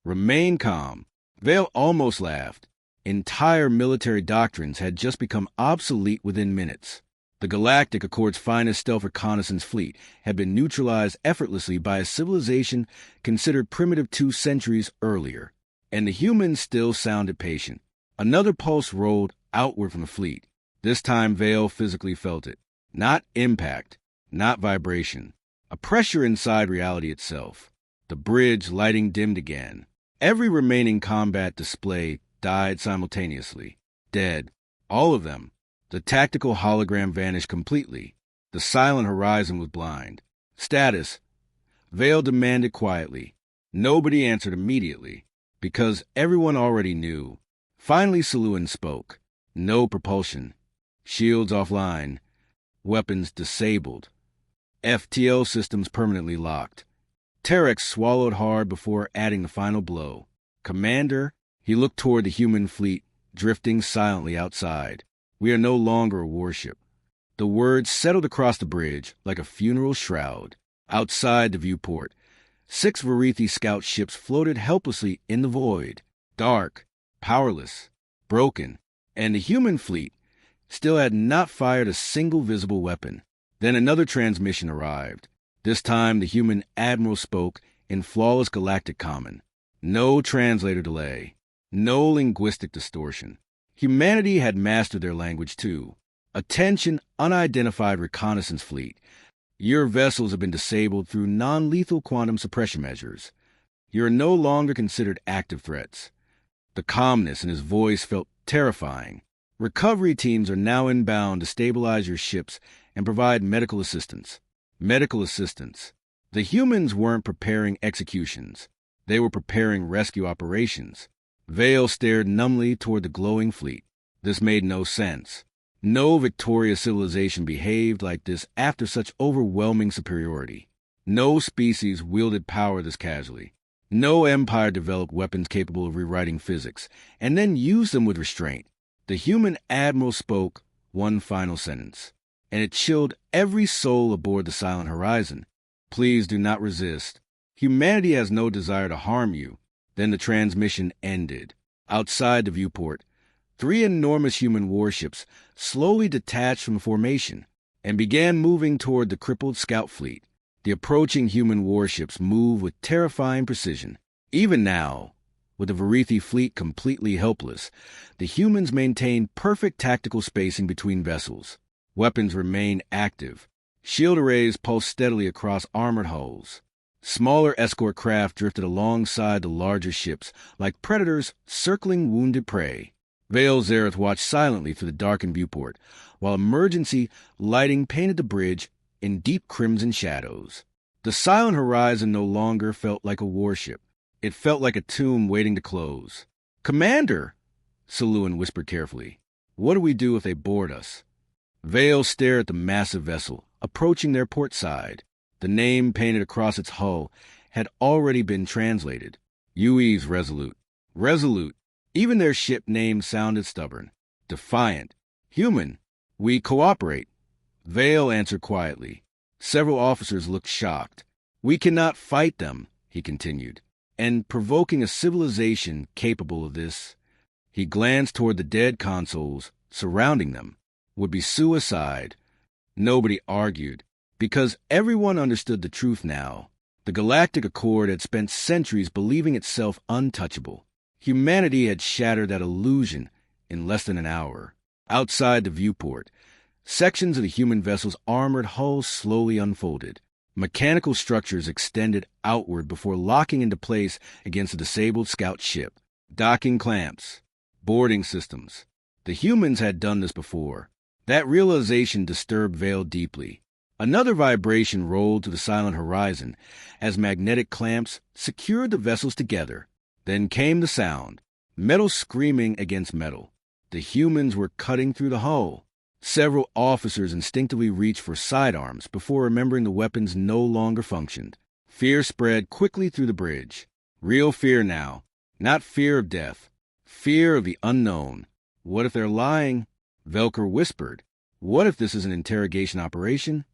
Remain calm. Vale almost laughed. Entire military doctrines had just become obsolete within minutes. The Galactic Accord's finest stealth reconnaissance fleet had been neutralized effortlessly by a civilization considered primitive 2 centuries earlier, and the humans still sounded patient. Another pulse rolled outward from the fleet. This time Vale physically felt it. Not impact, not vibration. A pressure inside reality itself. The bridge lighting dimmed again. Every remaining combat display died simultaneously. Dead. All of them. The tactical hologram vanished completely. The silent horizon was blind. Status. Vale demanded quietly. Nobody answered immediately, because everyone already knew. Finally, Saloon spoke. No propulsion. Shields offline. Weapons disabled. FTL systems permanently locked. Terex swallowed hard before adding the final blow. Commander, he looked toward the human fleet, drifting silently outside. We are no longer a warship. The words settled across the bridge like a funeral shroud. Outside the viewport, 6 Varithi scout ships floated helplessly in the void. Dark, powerless, broken, and the human fleet still had not fired a single visible weapon. Then another transmission arrived. This time the human admiral spoke in flawless galactic common. No translator delay. No linguistic distortion. Humanity had mastered their language too. Attention, unidentified reconnaissance fleet. Your vessels have been disabled through non-lethal quantum suppression measures. You are no longer considered active threats. The calmness in his voice felt terrifying. Recovery teams are now inbound to stabilize your ships and provide medical assistance. Medical assistance. The humans weren't preparing executions. They were preparing rescue operations. Vale stared numbly toward the glowing fleet. This made no sense. No victorious civilization behaved like this after such overwhelming superiority. No species wielded power this casually. No empire developed weapons capable of rewriting physics, and then used them with restraint. The human admiral spoke one final sentence, and it chilled every soul aboard the Silent Horizon. Please do not resist. Humanity has no desire to harm you. Then the transmission ended. Outside the viewport, 3 enormous human warships slowly detached from formation and began moving toward the crippled scout fleet. The approaching human warships moved with terrifying precision. Even now, with the Varithi fleet completely helpless, the humans maintained perfect tactical spacing between vessels. Weapons remained active. Shield arrays pulsed steadily across armored hulls. Smaller escort craft drifted alongside the larger ships, like predators circling wounded prey. Vale Zareth watched silently through the darkened viewport, while emergency lighting painted the bridge in deep crimson shadows. The Silent Horizon no longer felt like a warship. It felt like a tomb waiting to close. "Commander," Saloon whispered carefully, "what do we do if they board us?" Vale stared at the massive vessel, approaching their port side. The name painted across its hull had already been translated. UE's Resolute. Resolute. Even their ship name sounded stubborn. Defiant. Human. We cooperate. Vale answered quietly. Several officers looked shocked. We cannot fight them, he continued. And provoking a civilization capable of this, he glanced toward the dead consoles surrounding them, would be suicide. Nobody argued, because everyone understood the truth now. The Galactic Accord had spent centuries believing itself untouchable. Humanity had shattered that illusion in less than an hour. Outside the viewport, sections of the human vessel's armored hulls slowly unfolded. Mechanical structures extended outward before locking into place against a disabled scout ship. Docking clamps, boarding systems. The humans had done this before. That realization disturbed Vale deeply. Another vibration rolled to the Silent Horizon as magnetic clamps secured the vessels together. Then came the sound, metal screaming against metal. The humans were cutting through the hull. Several officers instinctively reached for sidearms before remembering the weapons no longer functioned. Fear spread quickly through the bridge. Real fear now. Not fear of death. Fear of the unknown. What if they're lying? Velker whispered. What if this is an interrogation operation?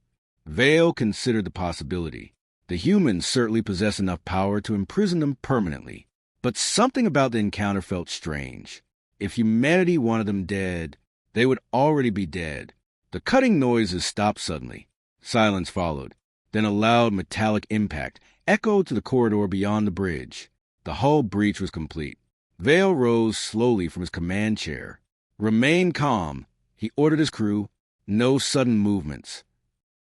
Vale considered the possibility. The humans certainly possess enough power to imprison them permanently. But something about the encounter felt strange. If humanity wanted them dead, they would already be dead. The cutting noises stopped suddenly. Silence followed. Then a loud metallic impact echoed to the corridor beyond the bridge. The hull breach was complete. Vale rose slowly from his command chair. Remain calm, he ordered his crew. No sudden movements.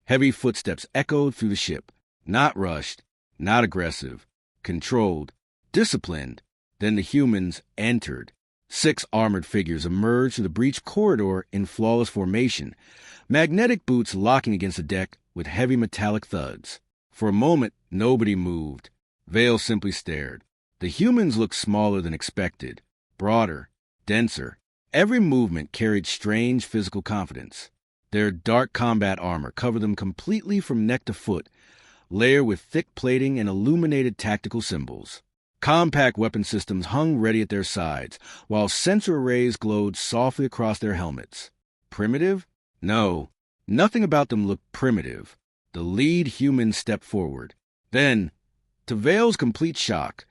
Heavy footsteps echoed through the ship. Not rushed, not aggressive. Controlled, disciplined. Then the humans entered. 6 armored figures emerged through the breach corridor in flawless formation, magnetic boots locking against the deck with heavy metallic thuds. For a moment, nobody moved. Vale simply stared. The humans looked smaller than expected, broader, denser. Every movement carried strange physical confidence. Their dark combat armor covered them completely from neck to foot, layered with thick plating and illuminated tactical symbols. Compact weapon systems hung ready at their sides, while sensor arrays glowed softly across their helmets. Primitive? No, nothing about them looked primitive. The lead human stepped forward. Then, to Vale's complete shock,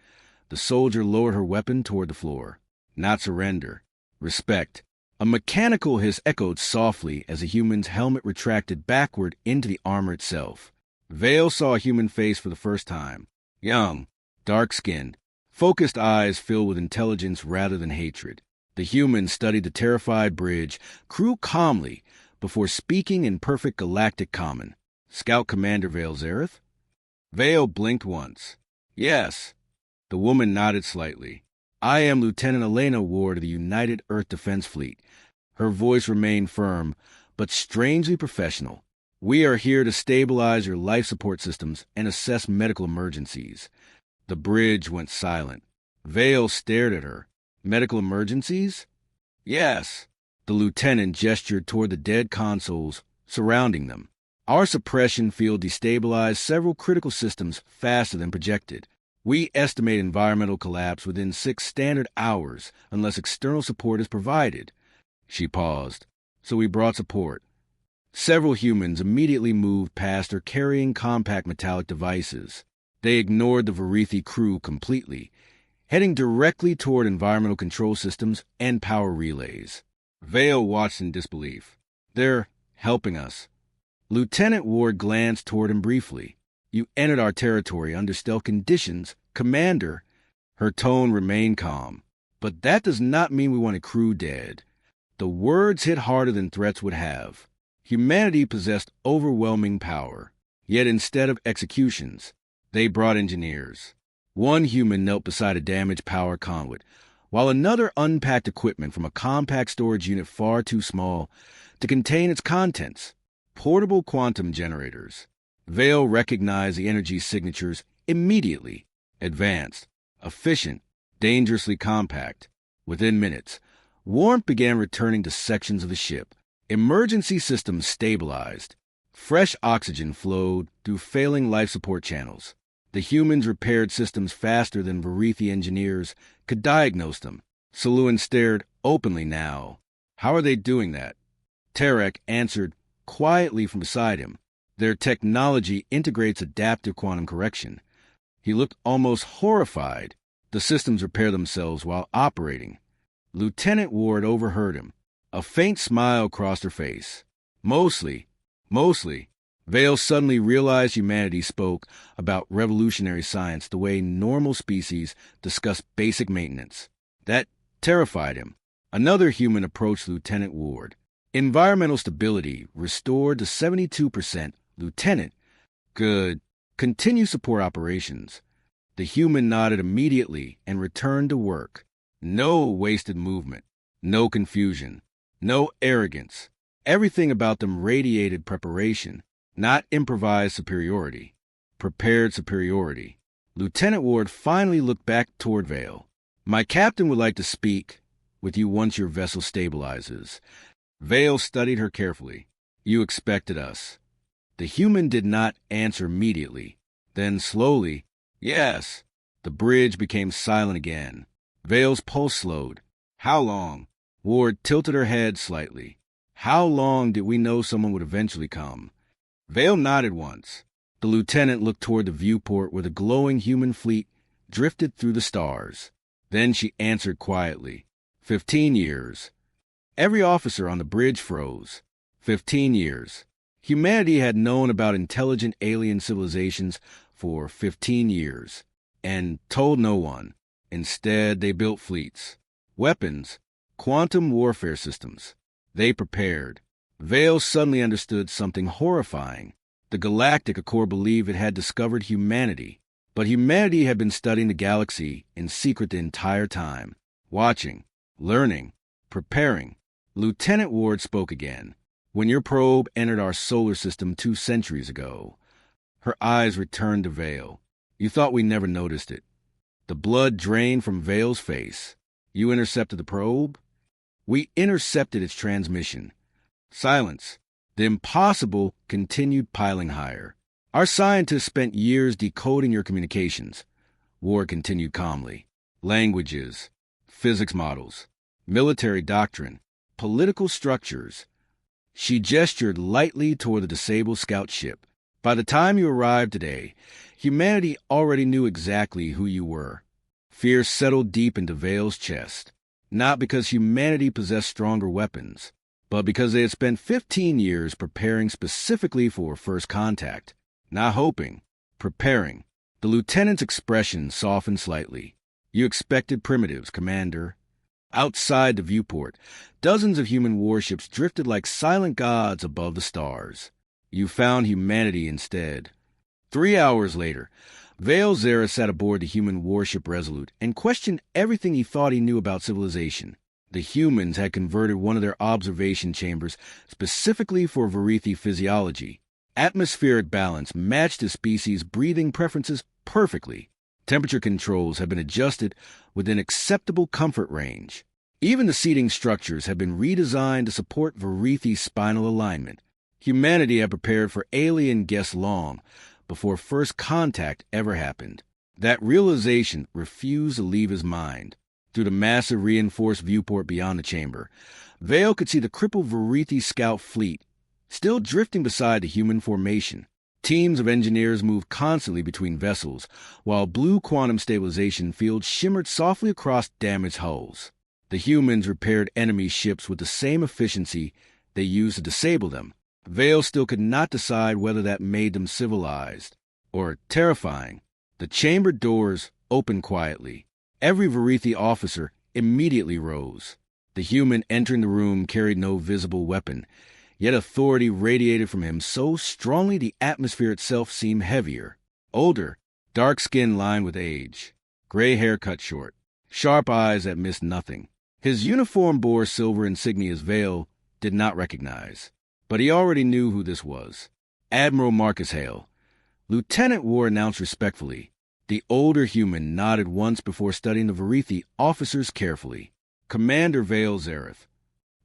the soldier lowered her weapon toward the floor. Not surrender. Respect. A mechanical hiss echoed softly as the human's helmet retracted backward into the armor itself. Vale saw a human face for the first time. Young, dark-skinned, focused eyes filled with intelligence rather than hatred. The human studied the terrified bridge, crew calmly, before speaking in perfect galactic common. Scout Commander Vale Zareth? Vale blinked once. Yes. The woman nodded slightly. I am Lieutenant Elena Ward of the United Earth Defense Fleet. Her voice remained firm, but strangely professional. We are here to stabilize your life support systems and assess medical emergencies. The bridge went silent. Vale stared at her. Medical emergencies? Yes. The lieutenant gestured toward the dead consoles surrounding them. Our suppression field destabilized several critical systems faster than projected. We estimate environmental collapse within 6 standard hours unless external support is provided. She paused. So we brought support. Several humans immediately moved past her carrying compact metallic devices. They ignored the Varithi crew completely, heading directly toward environmental control systems and power relays. Vale watched in disbelief. They're helping us. Lieutenant Ward glanced toward him briefly. You entered our territory under stealth conditions, Commander. Her tone remained calm. But that does not mean we want a crew dead. The words hit harder than threats would have. Humanity possessed overwhelming power. Yet instead of executions, they brought engineers. One human knelt beside a damaged power conduit, while another unpacked equipment from a compact storage unit far too small to contain its contents. Portable quantum generators. Vale recognized the energy signatures immediately. Advanced, efficient, dangerously compact. Within minutes, warmth began returning to sections of the ship. Emergency systems stabilized. Fresh oxygen flowed through failing life support channels. The humans repaired systems faster than Varithi engineers could diagnose them. Saluan stared openly now. How are they doing that? Tarek answered quietly from beside him. Their technology integrates adaptive quantum correction. He looked almost horrified. The systems repair themselves while operating. Lieutenant Ward overheard him. A faint smile crossed her face. Mostly. Vale suddenly realized humanity spoke about revolutionary science the way normal species discuss basic maintenance. That terrified him. Another human approached Lieutenant Ward. Environmental stability restored to 72%. Lieutenant. Good. Continue support operations. The human nodded immediately and returned to work. No wasted movement. No confusion. No arrogance. Everything about them radiated preparation, not improvised superiority. Prepared superiority. Lieutenant Ward finally looked back toward Vale. My captain would like to speak with you once your vessel stabilizes. Vale studied her carefully. You expected us. The human did not answer immediately. Then slowly, yes. The The bridge became silent again. Vale's pulse slowed. How long? Ward tilted her head slightly. How long did we know someone would eventually come? Vale nodded once. The lieutenant looked toward the viewport where the glowing human fleet drifted through the stars. Then she answered quietly. 15 years. Every officer on the bridge froze. 15 years. Humanity had known about intelligent alien civilizations for 15 years, and told no one. Instead, they built fleets, weapons, quantum warfare systems. They prepared. Vale suddenly understood something horrifying. The Galactic Accord believed it had discovered humanity, but humanity had been studying the galaxy in secret the entire time, watching, learning, preparing. Lieutenant Ward spoke again. When your probe entered our solar system 2 centuries ago, her eyes returned to Vale. You thought we never noticed it. The blood drained from Vale's face. You intercepted the probe? We intercepted its transmission. Silence. The impossible continued piling higher. Our scientists spent years decoding your communications. Ward continued calmly. Languages, physics models, military doctrine, political structures. She gestured lightly toward the disabled scout ship. By the time you arrived today, humanity already knew exactly who you were. Fear settled deep into Vale's chest, not because humanity possessed stronger weapons, but because they had spent 15 years preparing specifically for first contact. Not hoping, preparing. The lieutenant's expression softened slightly. You expected primitives, Commander. Outside the viewport, dozens of human warships drifted like silent gods above the stars. You found humanity instead. 3 hours later, Vale Zera sat aboard the human warship Resolute and questioned everything he thought he knew about civilization. The humans had converted one of their observation chambers specifically for Varithi physiology. Atmospheric balance matched the species' breathing preferences perfectly. Temperature controls had been adjusted within acceptable comfort range. Even the seating structures had been redesigned to support Varithi's spinal alignment. Humanity had prepared for alien guests long before first contact ever happened. That realization refused to leave his mind. Through the massive reinforced viewport beyond the chamber, Vale could see the crippled Varithi scout fleet, still drifting beside the human formation. Teams of engineers moved constantly between vessels, while blue quantum stabilization fields shimmered softly across damaged hulls. The humans repaired enemy ships with the same efficiency they used to disable them. Vale still could not decide whether that made them civilized or terrifying. The chamber doors opened quietly. Every Varithi officer immediately rose. The human entering the room carried no visible weapon, yet authority radiated from him so strongly the atmosphere itself seemed heavier. Older, dark skin lined with age, gray hair cut short, sharp eyes that missed nothing. His uniform bore silver insignias Vale did not recognize, but he already knew who this was. Admiral Marcus Hale. Lieutenant Ward announced respectfully. The older human nodded once before studying the Varithi officers carefully. Commander Vale Zareth.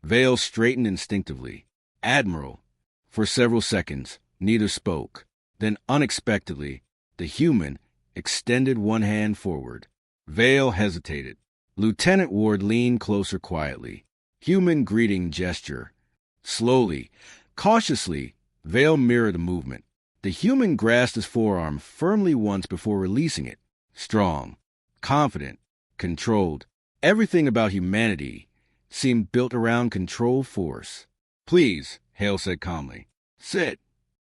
Vale straightened instinctively. Admiral. For several seconds, neither spoke. Then, unexpectedly, the human extended one hand forward. Vale hesitated. Lieutenant Ward leaned closer quietly. Human greeting gesture. Slowly, cautiously, Vale mirrored the movement. The human grasped his forearm firmly once before releasing it. Strong, confident, controlled. Everything about humanity seemed built around control force. Please, Hale said calmly. Sit.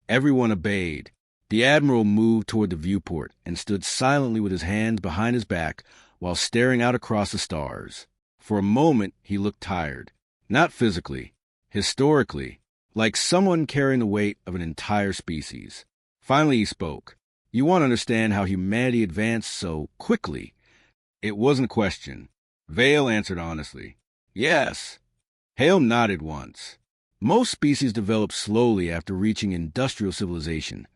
Everyone obeyed. The Admiral moved toward the viewport and stood silently with his hands behind his back while staring out across the stars. For a moment, he looked tired. Not physically, historically, like someone carrying the weight of an entire species. Finally, he spoke. You want to understand how humanity advanced so quickly. It wasn't a question. Vale answered honestly. Yes. Hale nodded once. Most species develop slowly after reaching industrial civilization.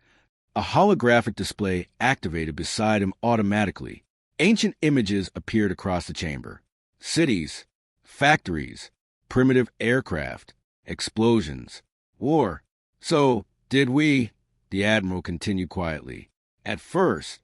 A holographic display activated beside him automatically. Ancient images appeared across the chamber. Cities, factories, primitive aircraft, explosions, war. So, did we, the Admiral continued quietly. At first,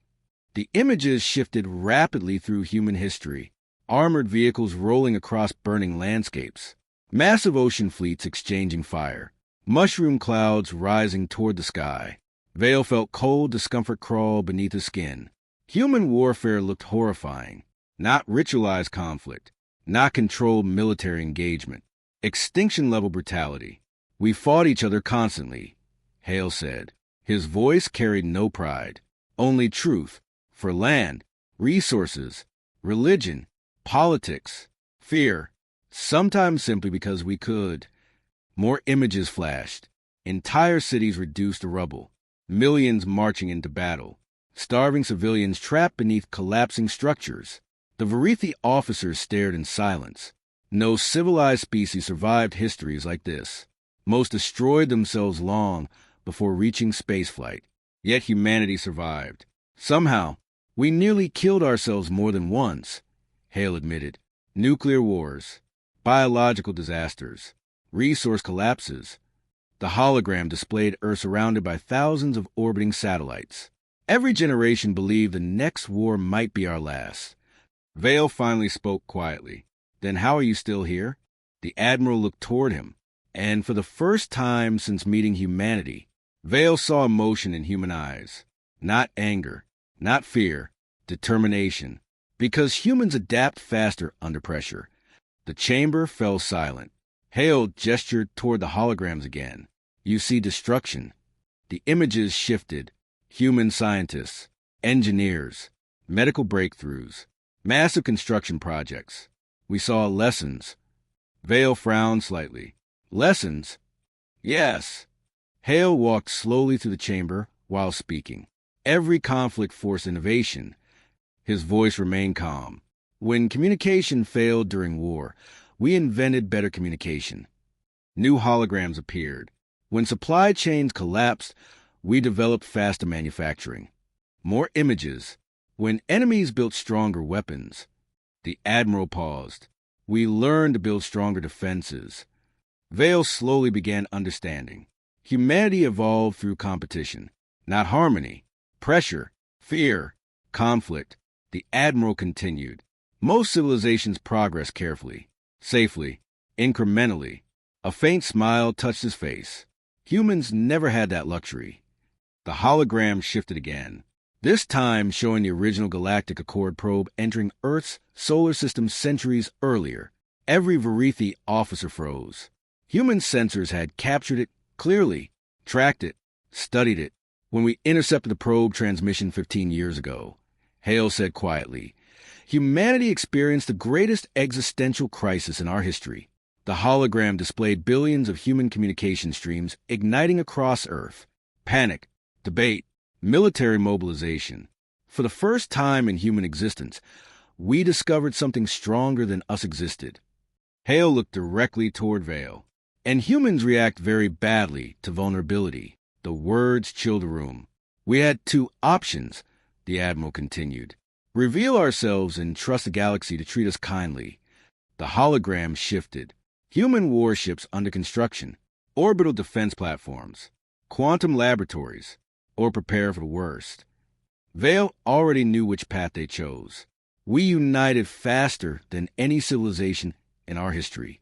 The images shifted rapidly through human history, armored vehicles rolling across burning landscapes, massive ocean fleets exchanging fire, mushroom clouds rising toward the sky. Vale felt cold discomfort crawl beneath his skin. Human warfare looked horrifying. Not ritualized conflict, not controlled military engagement. Extinction-level brutality. We fought each other constantly, Hale said. His voice carried no pride, only truth. For land, resources, religion, politics, fear, sometimes simply because we could. More images flashed. Entire cities reduced to rubble. Millions marching into battle. Starving civilians trapped beneath collapsing structures. The Varithi officers stared in silence. No civilized species survived histories like this. Most destroyed themselves long before reaching spaceflight. Yet humanity survived. Somehow, we nearly killed ourselves more than once, Hale admitted. Nuclear wars, biological disasters, resource collapses. The hologram displayed Earth surrounded by thousands of orbiting satellites. Every generation believed the next war might be our last. Vale finally spoke quietly. Then how are you still here? The Admiral looked toward him, and for the first time since meeting humanity, Vale saw emotion in human eyes. Not anger, not fear, determination. Because humans adapt faster under pressure. The chamber fell silent. Hale gestured toward the holograms again. You see destruction. The images shifted. Human scientists, engineers, medical breakthroughs, massive construction projects. We saw lessons. Vale frowned slightly. Lessons? Yes. Hale walked slowly through the chamber while speaking. Every conflict forced innovation. His voice remained calm. When communication failed during war, we invented better communication. New holograms appeared. When supply chains collapsed, we developed faster manufacturing. More images. When enemies built stronger weapons. The Admiral paused. We learned to build stronger defenses. Vale slowly began understanding. Humanity evolved through competition, not harmony. Pressure, fear, conflict. The Admiral continued. Most civilizations progress carefully, safely, incrementally. A faint smile touched his face. Humans never had that luxury. The hologram shifted again, this time showing the original Galactic Accord probe entering Earth's solar system centuries earlier. Every Varithi officer froze. Human sensors had captured it clearly, tracked it, studied it. When we intercepted the probe transmission 15 years ago, Hale said quietly, humanity experienced the greatest existential crisis in our history. The hologram displayed billions of human communication streams igniting across Earth. Panic, debate, military mobilization. For the first time in human existence, we discovered something stronger than us existed. Hale looked directly toward Vale. And humans react very badly to vulnerability. The words chilled the room. We had two options, the Admiral continued. Reveal ourselves and trust the galaxy to treat us kindly. The hologram shifted. Human warships under construction, orbital defense platforms, quantum laboratories, or prepare for the worst. Vale already knew which path they chose. We united faster than any civilization in our history.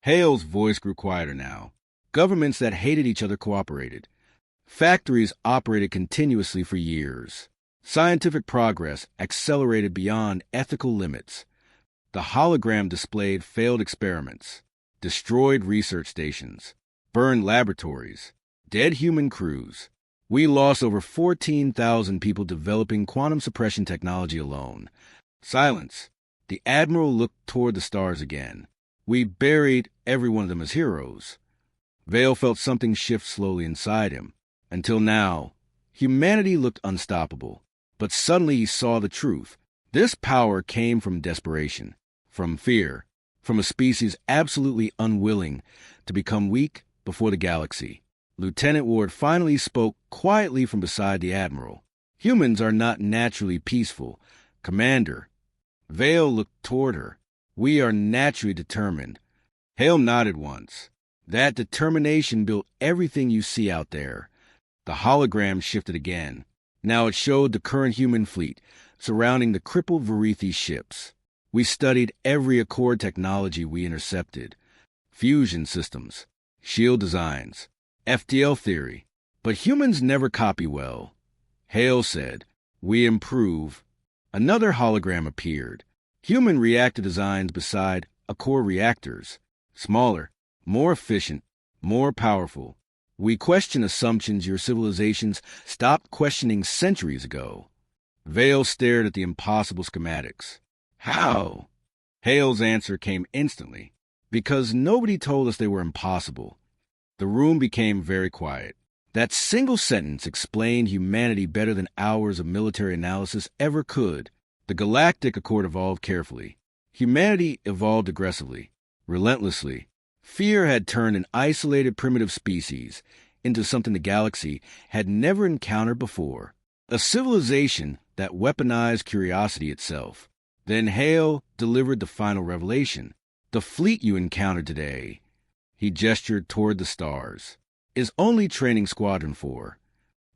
Hale's voice grew quieter now. Governments that hated each other cooperated. Factories operated continuously for years. Scientific progress accelerated beyond ethical limits. The hologram displayed failed experiments, destroyed research stations, burned laboratories, dead human crews. We lost over 14,000 people developing quantum suppression technology alone. Silence. The Admiral looked toward the stars again. We buried every one of them as heroes. Vale felt something shift slowly inside him. Until now, humanity looked unstoppable. But suddenly he saw the truth. This power came from desperation, from fear, from a species absolutely unwilling to become weak before the galaxy. Lieutenant Ward finally spoke quietly from beside the Admiral. Humans are not naturally peaceful. Commander. Vale looked toward her. We are naturally determined. Hale nodded once. That determination built everything you see out there. The hologram shifted again. Now it showed the current human fleet surrounding the crippled Varithi ships. We studied every Accord technology we intercepted. Fusion systems, shield designs, FTL theory. But humans never copy well. Hale said, "We improve." Another hologram appeared. Human reactor designs beside Accord reactors. Smaller, more efficient, more powerful. We question assumptions your civilizations stopped questioning centuries ago. Vale stared at the impossible schematics. How? Hale's answer came instantly. Because nobody told us they were impossible. The room became very quiet. That single sentence explained humanity better than hours of military analysis ever could. The Galactic Accord evolved carefully. Humanity evolved aggressively, relentlessly. Fear had turned an isolated primitive species into something the galaxy had never encountered before. A civilization that weaponized curiosity itself. Then Hale delivered the final revelation. The fleet you encountered today, he gestured toward the stars, is only training Squadron 4.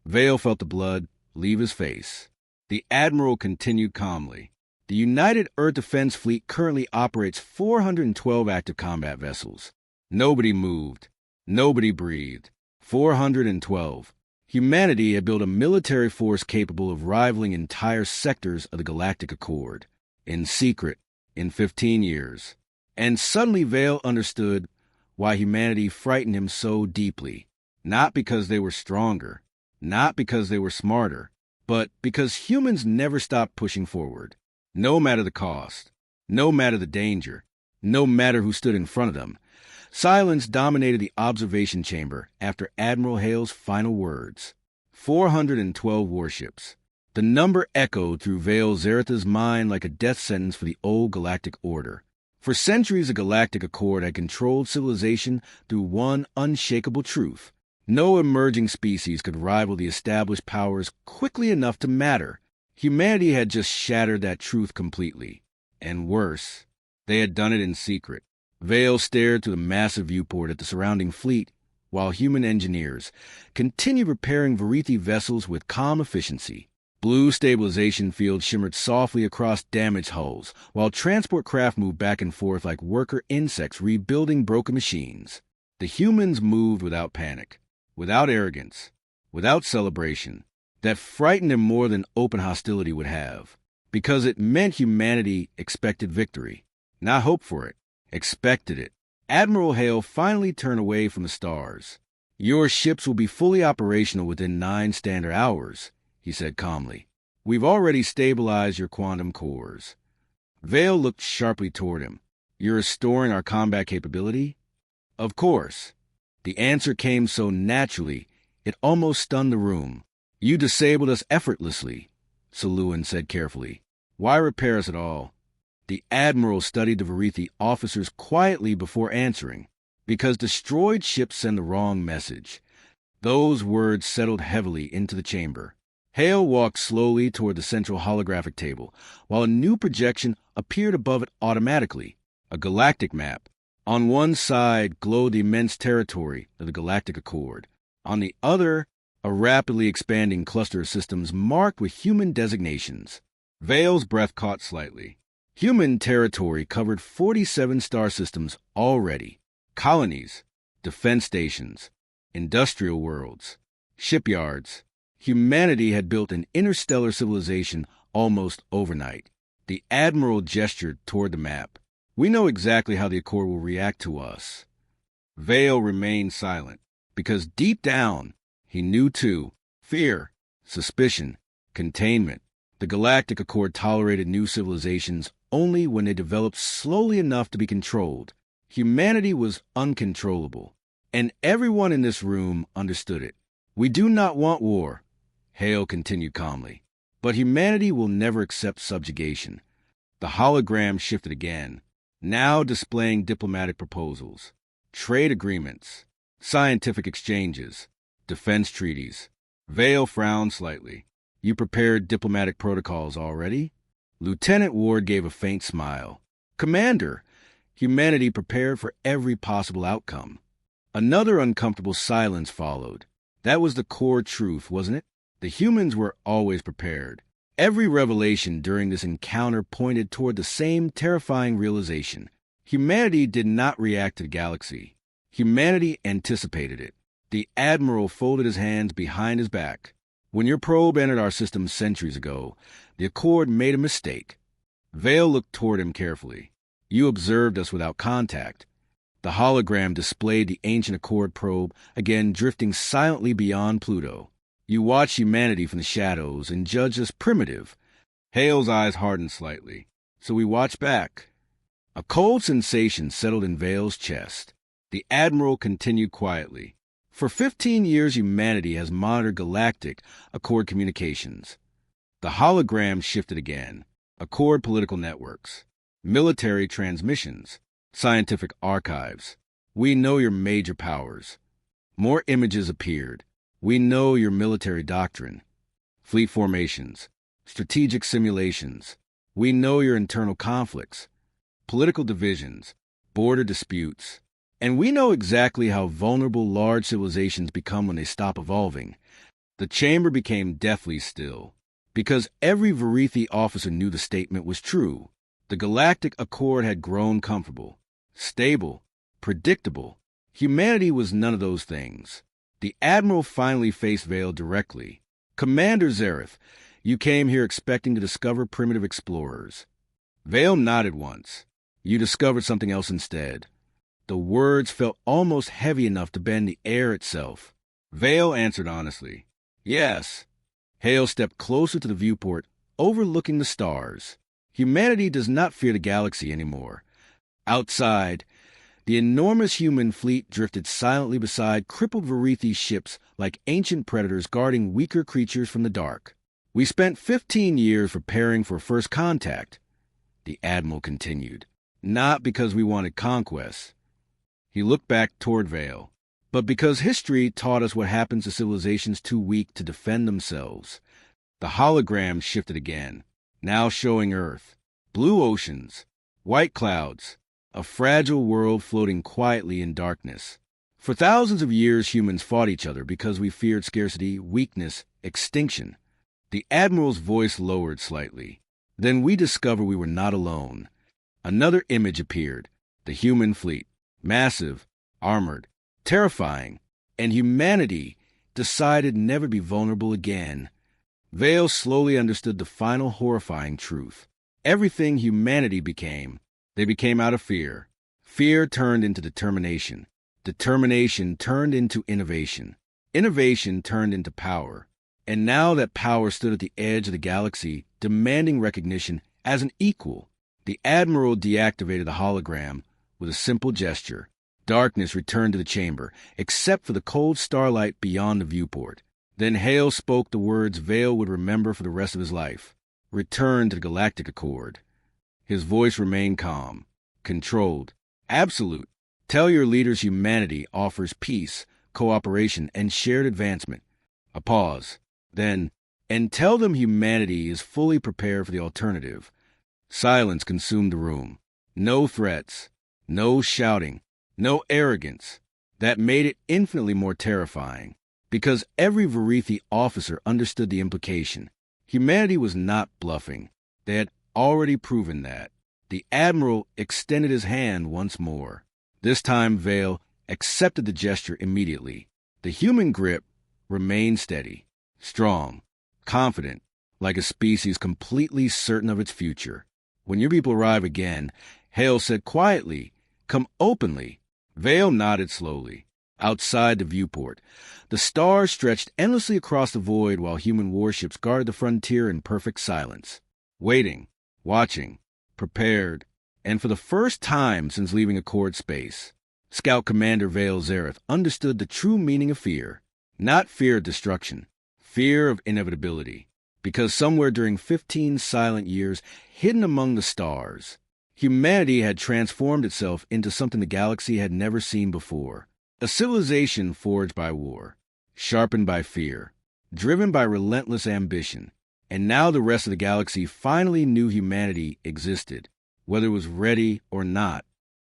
Vale felt the blood leave his face. The Admiral continued calmly. The United Earth Defense Fleet currently operates 412 active combat vessels. Nobody moved. Nobody breathed. 412. Humanity had built a military force capable of rivaling entire sectors of the Galactic Accord. In secret, in 15 years. And suddenly Vale understood why humanity frightened him so deeply. Not because they were stronger, not because they were smarter, but because humans never stopped pushing forward. No matter the cost, no matter the danger, no matter who stood in front of them. Silence dominated the observation chamber after Admiral Hale's final words. 412 warships. The number echoed through Vale Zaretha's mind like a death sentence for the old galactic order. For centuries, the Galactic Accord had controlled civilization through one unshakable truth. No emerging species could rival the established powers quickly enough to matter. Humanity had just shattered that truth completely. And worse, they had done it in secret. Vale stared through the massive viewport at the surrounding fleet, while human engineers continued repairing Varithi vessels with calm efficiency. Blue stabilization fields shimmered softly across damaged hulls, while transport craft moved back and forth like worker insects rebuilding broken machines. The humans moved without panic, without arrogance, without celebration. That frightened him more than open hostility would have, because it meant humanity expected victory, not hoped for it, expected it. Admiral Hale finally turned away from the stars. "Your ships will be fully operational within 9 standard hours," he said calmly. "We've already stabilized your quantum cores." Vale looked sharply toward him. "You're restoring our combat capability?" "Of course." The answer came so naturally, it almost stunned the room. "You disabled us effortlessly," Saluin said carefully. "Why repair us at all?" The Admiral studied the Varithi officers quietly before answering. "Because destroyed ships send the wrong message." Those words settled heavily into the chamber. Hale walked slowly toward the central holographic table, while a new projection appeared above it automatically, a galactic map. On one side glowed the immense territory of the Galactic Accord. On the other, a rapidly expanding cluster of systems marked with human designations. Vale's breath caught slightly. Human territory covered 47 star systems already. Colonies, defense stations, industrial worlds, shipyards. Humanity had built an interstellar civilization almost overnight. The Admiral gestured toward the map. "We know exactly how the Accord will react to us." Vale remained silent, because deep down, he knew too. Fear, suspicion, containment. The Galactic Accord tolerated new civilizations only when they developed slowly enough to be controlled. Humanity was uncontrollable, and everyone in this room understood it. "We do not want war," Hale continued calmly, "but humanity will never accept subjugation." The hologram shifted again, now displaying diplomatic proposals, trade agreements, scientific exchanges, defense treaties. Vale frowned slightly. "You prepared diplomatic protocols already?" Lieutenant Ward gave a faint smile. "Commander, humanity prepared for every possible outcome." Another uncomfortable silence followed. That was the core truth, wasn't it? The humans were always prepared. Every revelation during this encounter pointed toward the same terrifying realization. Humanity did not react to the galaxy. Humanity anticipated it. The Admiral folded his hands behind his back. When your probe entered our system centuries ago, the Accord made a mistake. Vale looked toward him carefully. You observed us without contact. The hologram displayed the ancient Accord probe, again drifting silently beyond Pluto. You watched humanity from the shadows and judged us primitive. Hale's eyes hardened slightly, so we watched back. A cold sensation settled in Vale's chest. The Admiral continued quietly. For 15 years, humanity has monitored Galactic Accord communications. The hologram shifted again. Accord political networks, military transmissions, scientific archives. We know your major powers. More images appeared. We know your military doctrine, fleet formations, strategic simulations. We know your internal conflicts, political divisions, border disputes. And we know exactly how vulnerable large civilizations become when they stop evolving. The chamber became deathly still, because every Varithi officer knew the statement was true. The Galactic Accord had grown comfortable, stable, predictable. Humanity was none of those things. The Admiral finally faced Vale directly. Commander Zareth, you came here expecting to discover primitive explorers. Vale nodded once. You discovered something else instead. The words felt almost heavy enough to bend the air itself. Vale answered honestly. Yes. Hale stepped closer to the viewport, overlooking the stars. Humanity does not fear the galaxy anymore. Outside, the enormous human fleet drifted silently beside crippled Varithi ships like ancient predators guarding weaker creatures from the dark. We spent 15 years preparing for first contact, the Admiral continued. Not because we wanted conquest. He looked back toward Vale, but because history taught us what happens to civilizations too weak to defend themselves. The hologram shifted again, now showing Earth, blue oceans, white clouds, a fragile world floating quietly in darkness. For thousands of years, humans fought each other because we feared scarcity, weakness, extinction. The Admiral's voice lowered slightly. Then we discovered we were not alone. Another image appeared, the human fleet. Massive, armored, terrifying, and humanity decided never to be vulnerable again. Vale slowly understood the final horrifying truth. Everything humanity became, they became out of fear. Fear turned into determination. Determination turned into innovation. Innovation turned into power. And now that power stood at the edge of the galaxy, demanding recognition as an equal. The Admiral deactivated the hologram with a simple gesture. Darkness returned to the chamber, except for the cold starlight beyond the viewport. Then Hale spoke the words Vale would remember for the rest of his life. Return to the Galactic Accord. His voice remained calm, controlled, absolute. Tell your leaders humanity offers peace, cooperation, and shared advancement. A pause. Then, and tell them humanity is fully prepared for the alternative. Silence consumed the room. No threats. No shouting, no arrogance. That made it infinitely more terrifying, because every Varithi officer understood the implication. Humanity was not bluffing. They had already proven that. The Admiral extended his hand once more. This time Vale accepted the gesture immediately. The human grip remained steady, strong, confident, like a species completely certain of its future. When your people arrive again, Hale said quietly, come openly. Vale nodded slowly. Outside the viewport, the stars stretched endlessly across the void while human warships guarded the frontier in perfect silence. Waiting, watching, prepared, and for the first time since leaving Accord space, Scout Commander Vale Zareth understood the true meaning of fear. Not fear of destruction, fear of inevitability. Because somewhere during 15 silent years, hidden among the stars, humanity had transformed itself into something the galaxy had never seen before. A civilization forged by war, sharpened by fear, driven by relentless ambition. And now the rest of the galaxy finally knew humanity existed, whether it was ready or not.